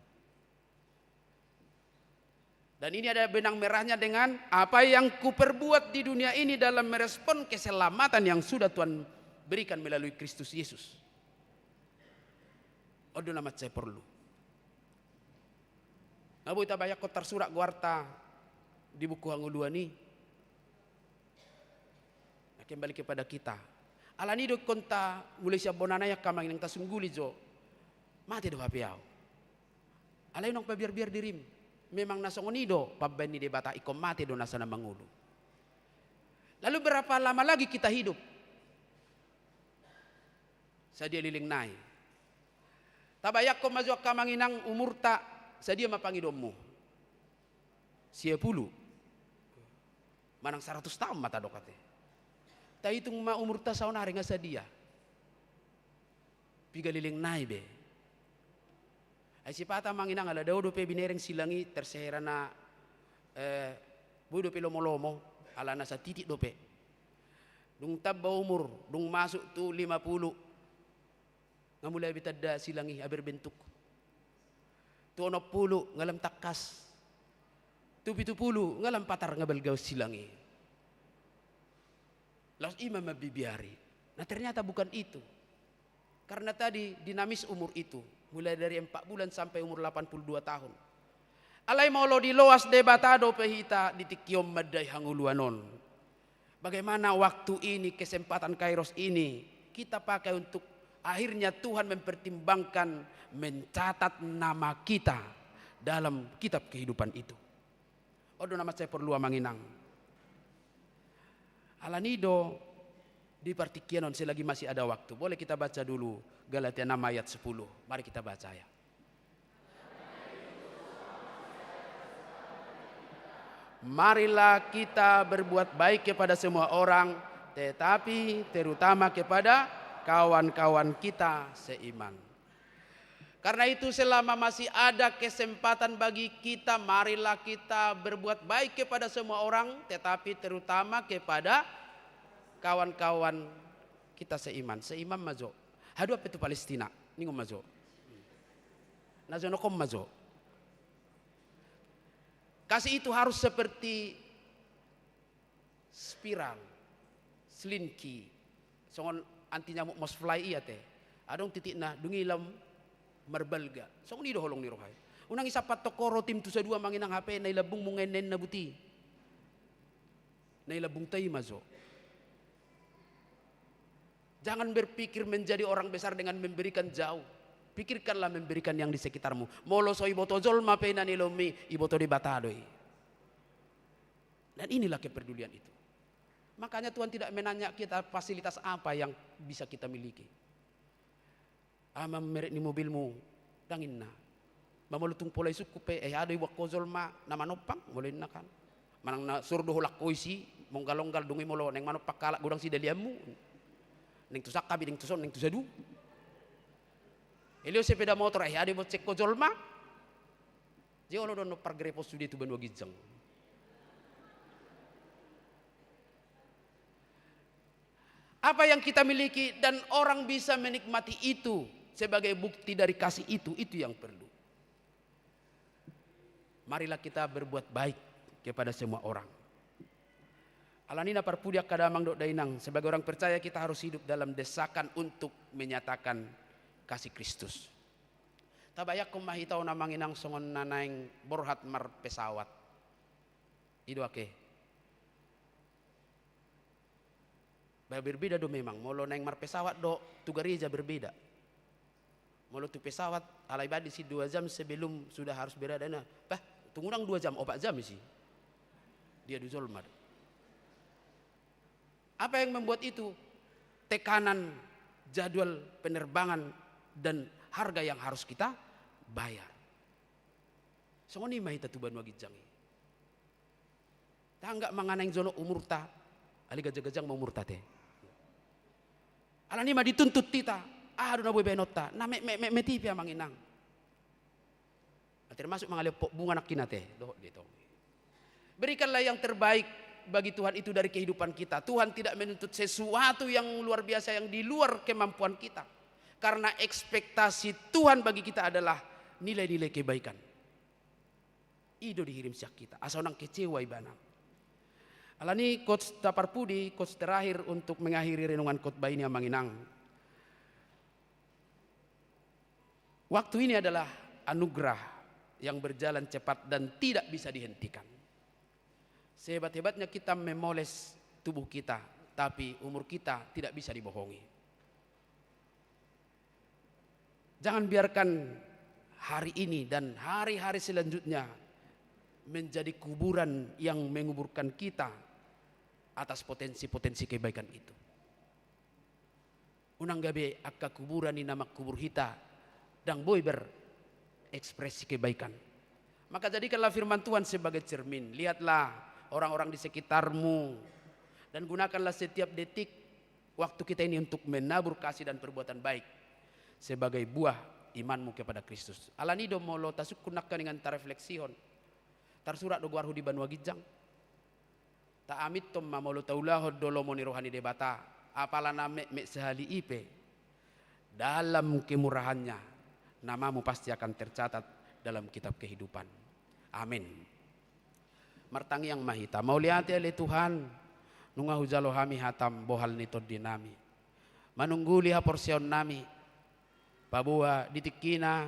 Dan ini ada benang merahnya dengan apa yang kuperbuat di dunia ini dalam merespon keselamatan yang sudah Tuhan berikan melalui Kristus Yesus. Odo nama saya perlu. Abu itabayak ko tersurat guarta di buku Hanguluani. Kembali kepada kita. Alani do konta mulai siap bonana ya kamang yang tasungguli jo. Mati do hapiau. Alay nong pabiar-biar dirim. Memang nasongonido pabani debata ikom mati do nasana mangulu. Lalu berapa lama lagi kita hidup? Sadia liling nai. Tabayak ko majo kamanginang umurta sadia mapangidommu. 10. Manang 100 tahun mata dokate. Ta hitung ma umur ta saunari nga sa dia. Pigaliling nai be. Ay si pata manginang ala daw do pe binereng silangi tersera na budo pe lomo-lomo ala na sa titik do pe. Dung tabba umur, dung masuk tu 50. Nga mulai bitada silangi aber bentuk. Tu 60 ngalam takas. Tu 70 ngalam patar ngabalgaw silangi. Lalu imam mabibiari. Nah ternyata bukan itu. Karena tadi dinamis umur itu. Mulai dari 4 bulan sampai umur 82 tahun. Alay maulo di loas debatado pehita di tikyom maday hanguluanon. Bagaimana waktu ini, kesempatan kairos ini kita pakai untuk akhirnya Tuhan mempertimbangkan mencatat nama kita dalam kitab kehidupan itu. Odo nama saya perlu manginang. Alanido di partikianon selagi masih ada waktu. Boleh kita baca dulu Galatia 6 ayat 10. Mari kita baca ya. Marilah kita berbuat baik kepada semua orang, tetapi terutama kepada kawan-kawan kita seiman. Karena itu selama masih ada kesempatan bagi kita, marilah kita berbuat baik kepada semua orang, tetapi terutama kepada kawan-kawan kita seiman. Seiman mazo. Hadu apa itu Palestina? Ningo mazo. Nazono kom mazo. Kasih itu harus seperti spiral, slinky, songon anti nyamuk mos fly iya teh. Adong titik na dungilam marbalga. Songon ido holong ni rohay. Unang isapat tokoro tim tu sa dua manginang HP na ilabung mungenen na buti. Na ilabung tayo mazo. Jangan berpikir menjadi orang besar dengan memberikan jauh. Pikirkanlah memberikan yang di sekitarmu. Molo so iboto zolma pena nilomi iboto di batadoi. Dan inilah kepedulian itu. Makanya Tuhan tidak menanya kita fasilitas apa yang bisa kita miliki. Ama merek ni mobilmu dangin na. Mamulutung pulay suku pe ada iwak ko zolma na manopang mulai na kan. Manang na surdo hulak koisi monggalonggal dungi molo neng manopak kalak gudang si daliamu. Neng tusak kabi neng tuson neng tusadu. Elio sepeda motor ada buat cek kojolma. Jauh lo dono pargrepo studi tu benua gijang. Apa yang kita miliki dan orang bisa menikmati itu sebagai bukti dari kasih itu yang perlu. Marilah kita berbuat baik kepada semua orang. Alanina parpudia kadamang dok dainang. Sebagai orang percaya kita harus hidup dalam desakan untuk menyatakan kasih Kristus. Tabayak kumahitaw na manginang songon nanaing borhat mar pesawat. Ido ake. Berbeda do memang. Molo naing mar pesawat do tu gereja berbeda. Molo tu pesawat alai badi si 2 jam sebelum sudah harus berada na. Bah, tunggu nang 2 jam, 4 jam sih. Dia di zolmad. Apa yang membuat itu? Tekanan jadwal penerbangan dan harga yang harus kita bayar. Songoni mahita tuban wagijang. Tanggak manganeng zono umur ta, ali gajang-gajang mau umur ta teh. Alani mah dituntut tita, aduh naboy benota, na me tipi manginang. Termasuk mengalih bunga nak kina teh, doh gitu. Berikanlah yang terbaik bagi Tuhan itu dari kehidupan kita. Tuhan tidak menuntut sesuatu yang luar biasa yang di luar kemampuan kita. Karena ekspektasi Tuhan bagi kita adalah nilai-nilai kebaikan. Ido dihirim siak kita. Asal nang kecewa ibana. Alani coach Taparpudi, coach terakhir untuk mengakhiri renungan khotbah ini manginang. Waktu ini adalah anugerah yang berjalan cepat dan tidak bisa dihentikan. Sehebat-hebatnya kita memoles tubuh kita, tapi umur kita tidak bisa dibohongi. Jangan biarkan hari ini dan hari-hari selanjutnya menjadi kuburan yang menguburkan kita atas potensi-potensi kebaikan itu. Unang gabe akka kuburan ni nama kubur hita dan boy berekspresi kebaikan. Maka jadikanlah firman Tuhan sebagai cermin. Lihatlah orang-orang di sekitarmu Dan gunakanlah setiap detik waktu kita ini untuk menabur kasih dan perbuatan baik sebagai buah imanmu kepada Kristus. Alanido molo tasuk kunakkan dengan tarefleksion. Tarsurat do guarhu di Banua Gijang. Ta amit tom mamolo taulahod dolo moni rohani debata. Apalana me sehali ipe. Dalam kemurahannya namamu pasti akan tercatat dalam kitab kehidupan. Amin. Martang yang mahita. Mau lihat ya Tuhan. Nunga hujalo hami hatam bohal nito dinami. Manunggu liha porsion nami. Pabua ditikina.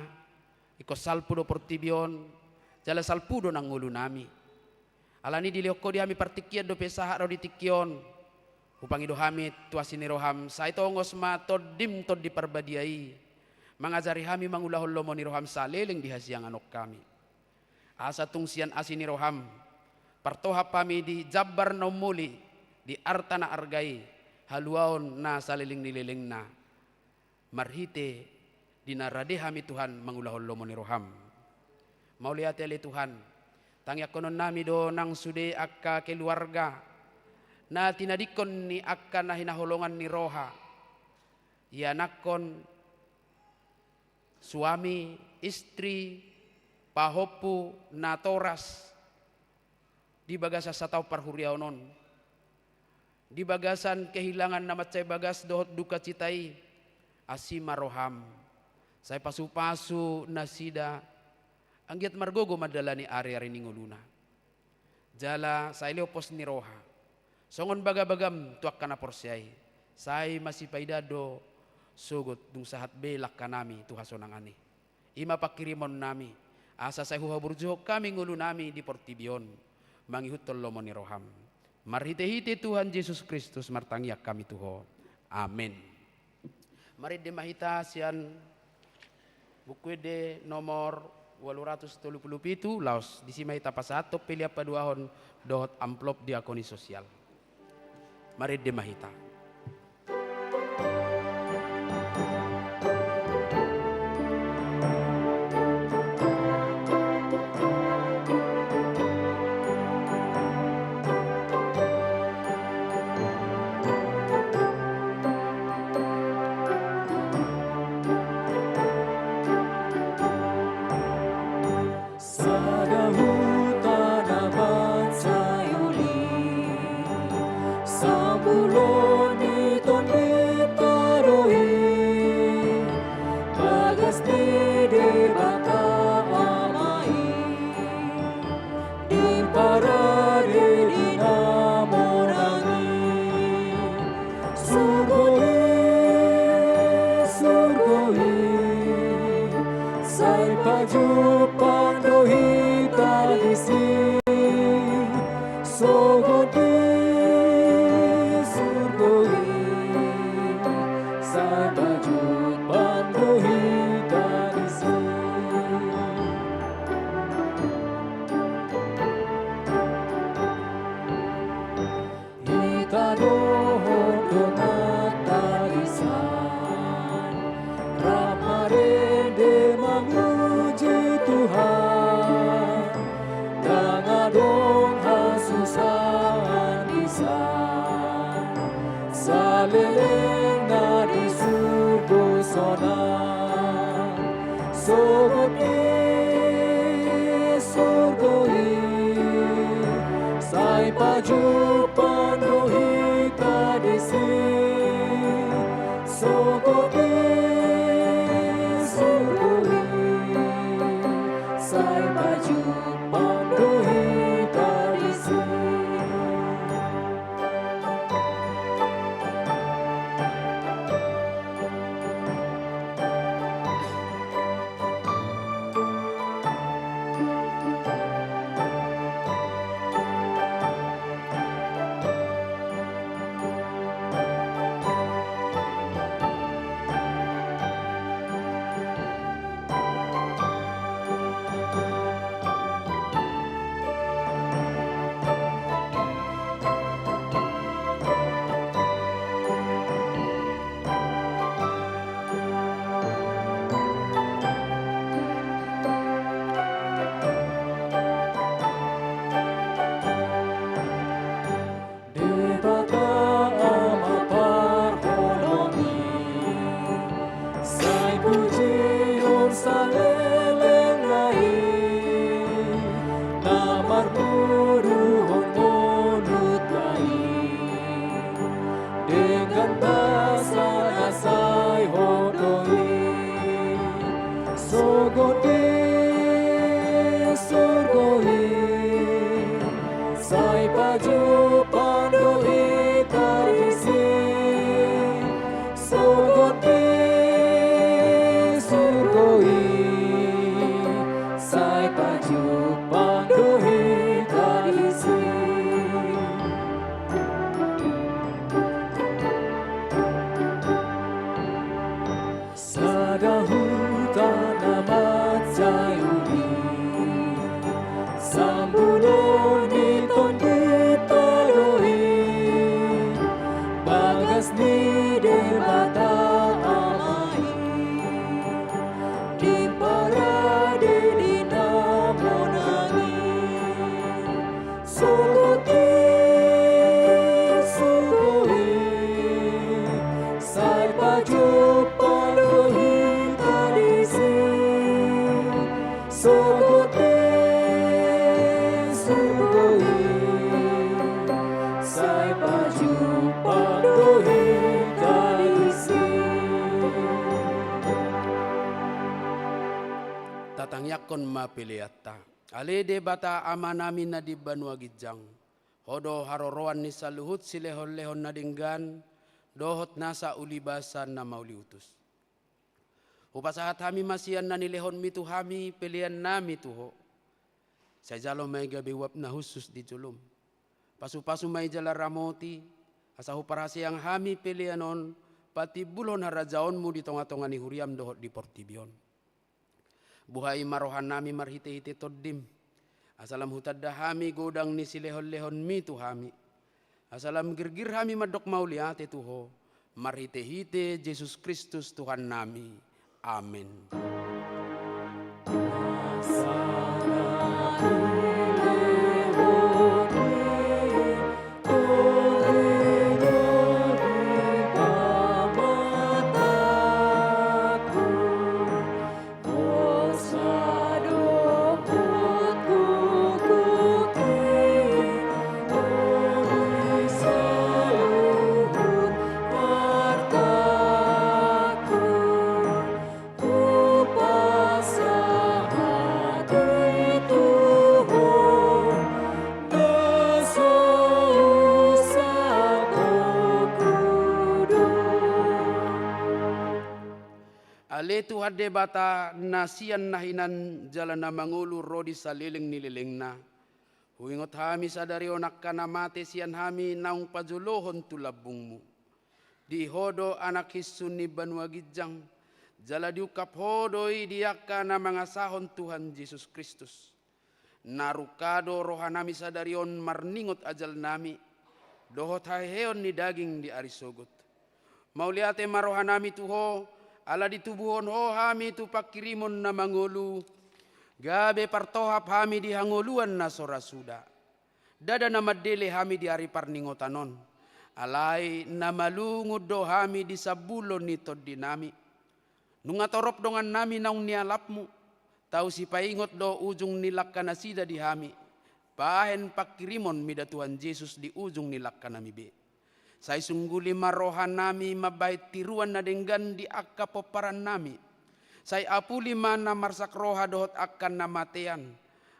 Iko salpudo portibion. Jala salpudo nang ngulu nami. Alani dilioko di hami partikian do pesaha ro ditikion. Upangi do hami tuasini roham. Saito ngosma todim tod diparbadiai. Mangajari hami mangulahol lomo ni roham saleleng di hasiang anok kami. Asa tungsian asini roham. Partoha pami di jabar nomuli. Di artana argai. Haluaon na saleleng nileleng na. Marhite dinarade hami Tuhan mangulahol lomo ni roham. Mau lihat ya Tuhan. Tangyak konon nami do nang sude akka keluarga. Na tinadikon ni akka na hinaholongan ni roha. Ya nakon suami, istri, pahopu, na toras. Di bagasa satau parhuriaonon. Di bagasan kehilangan nama cai bagas dohot duka citai. Asima roham. Saya pasu-pasu nasida. Anggiat margogo madalani ari-ari ninguluna. Jala saya leopos ni roha. Songon baga-bagam tuak kana porsiai. Saya masih paidado sugut dung sahat belak kanami tuhasonangani. Ima pakirimon nami. Asa saya huha burjo kami ngulu nami di portibion. Mangihut tolomo ni roham. Marhite-hite Tuhan Yesus Kristus martangiak kami Tuho. Amin. Mari demahita sian buku de nomor 837 laos disimai tapasato pilih apa duahon dohot amplop diakoni sosial. Mari demahita. Surgote, surgoi, sai paju pandohi tarisi. Sadahu tanamat sayuri, sambuno ni tondi taroi, bagas ni debata amai, di parade di namonangi, sogote sugoi, sai paju pandohi tarisi, sogote sugoi, sai paju pandohi tarisi. Tatangyakon mapiliata. Alede bata amanami na di Banua Gijang. Hodo haroroan ni saluhut silehon-lehon na dinggan. Dohot nasa ulibasan na mauliutus. Upasahat hami masian na nilehon mitu hami pilihan nami tuho. Sa jalo may gabiwap na husus di julum. Pasu-pasu may jala ramoti. Asahu parasiyang hami pilihanon. Pati bulon harajaon mu di tonga-tonga ni huriam dohot di portibion. Buhay marohan nami marhite-hite toddim. Asalam hutadda hami godang ni silehon-lehon mitu hami. Asalam girgir hami madok mauliate tuho. Marhite-hite Jesus Kristus Tuhan nami. Amin. Aletu hade bata nasian nahinan jalan na mangulu rodi saliling nililing na. Huingot hami sadari onak ka na mate sian hami naung pajulohon tulabungmu. Di hodo anak hisun ni Banua Gijang. Jala diukap hodoi diaka na mga sahon Tuhan Yesus Kristus. Narukado rohanami sadarion marningot ajal nami. Dohot haheon ni daging di arisogot. Mauliate marohanami tuho. Ala ditubuhon ho hami tu pakirimon na mangulu. Gabe partohap hami di hanguluan na sorasuda. Dada na madele hami di ari parningotanon. Alay na malungod do hami di sabulon nito dinami. Nungatorop dongan nami naung nialapmu. Tau si paingot do ujung nilak kanasida di hami. Pahen pakirimon mida Tuhan Yesus di ujung nilak kanami be. Say sungguli marohan nami mabait tiruan na denggan di akka poparan nami. Say apuli mana marsak roha dohot akan namatean.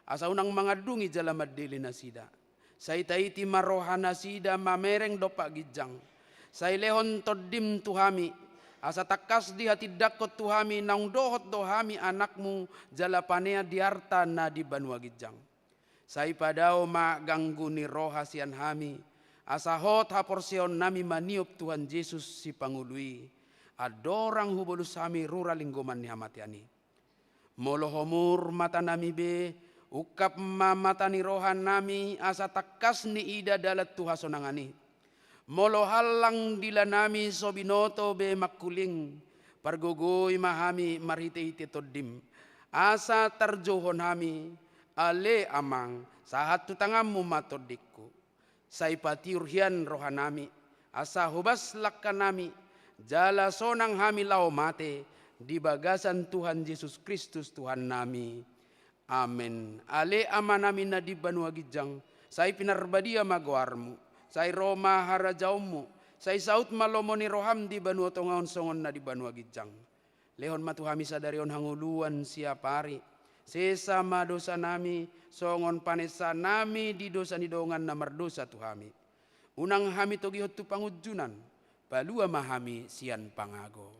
Asa unang mga dungi jala madili na sida. Say taiti marohan na sida mamereng dopa Gijang. Say lehon toddim tuhami. Asa takas di hati dakot tuhami naung dohot dohami anakmu jala panea diarta na di Banua Gijang. Say padao maganggu ni roha sian hami. Asahot haporsion nami maniop Tuhan Yesus si pangului. Adorang hubulus hami rura linggoman ni hamatiani. Molohomur mata nami be. Ukap mamata ni rohan nami. Asa takas ni ida dalat tuhasonangani. Molo halang dila nami sobinoto be makuling. Pargogoy mahami marhite-hite toddim. Asa tarjohon hami. Ale amang sahat tutangamu matodikku. Say patiurhian rohanami, asa hubas lakkanami, jala sonang hami lao mate, di bagasan Tuhan Yesus Kristus Tuhan nami. Amen. Ale amanami na di Banua Gijang, say pinarbadia magwarmu, say Roma harajaumu, say saut malomoni roham di Banua Tongaon songon na di Banua Gijang. Lehon matuhami sadarion hanguluan siapari, sesama dosa nami, songon panesa nami di dosa nidongan na mardosa tuhami. Unang hami togihot tu pangujunan, Palua mahami sian pangago.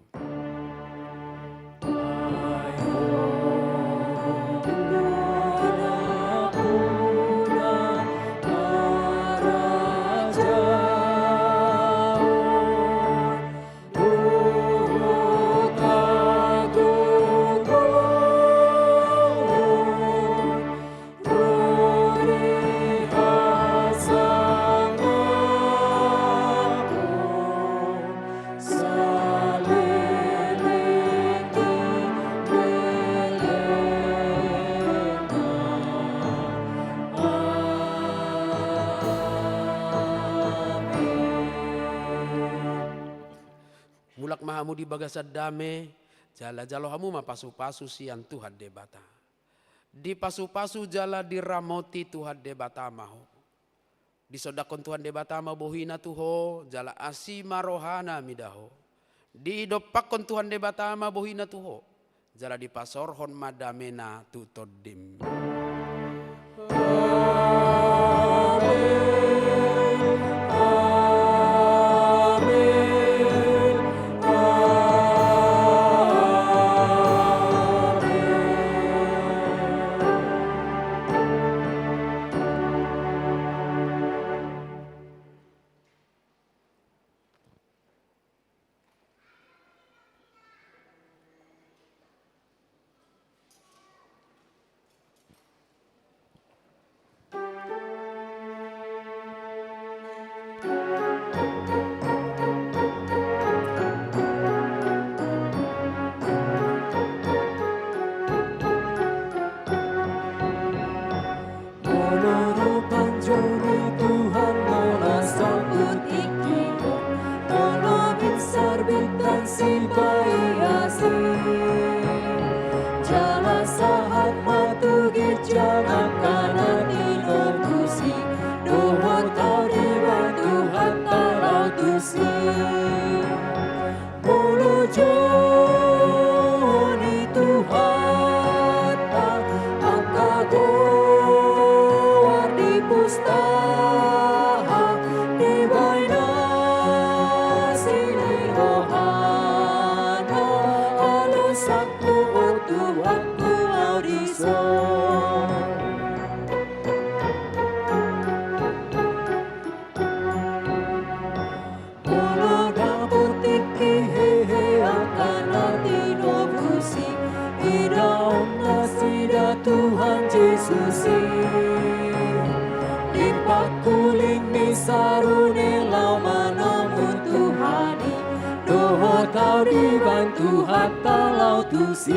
Mulak mahamu di bagasad dame, jala jalo hamu mapasu-pasu sian Tuhan debata. Di pasu-pasu jala diramoti Tuhan debata maho. Di sodakon Tuhan debata ma bohina tuho, jala asima rohana midaho. Di dopakon Tuhan debata ma bohina tuho, jala di pasorhon madamena tutodim. Tuhan Yesus dipakuling misarune lama namun Tuhani doho tau dibantu hatta lau tusi.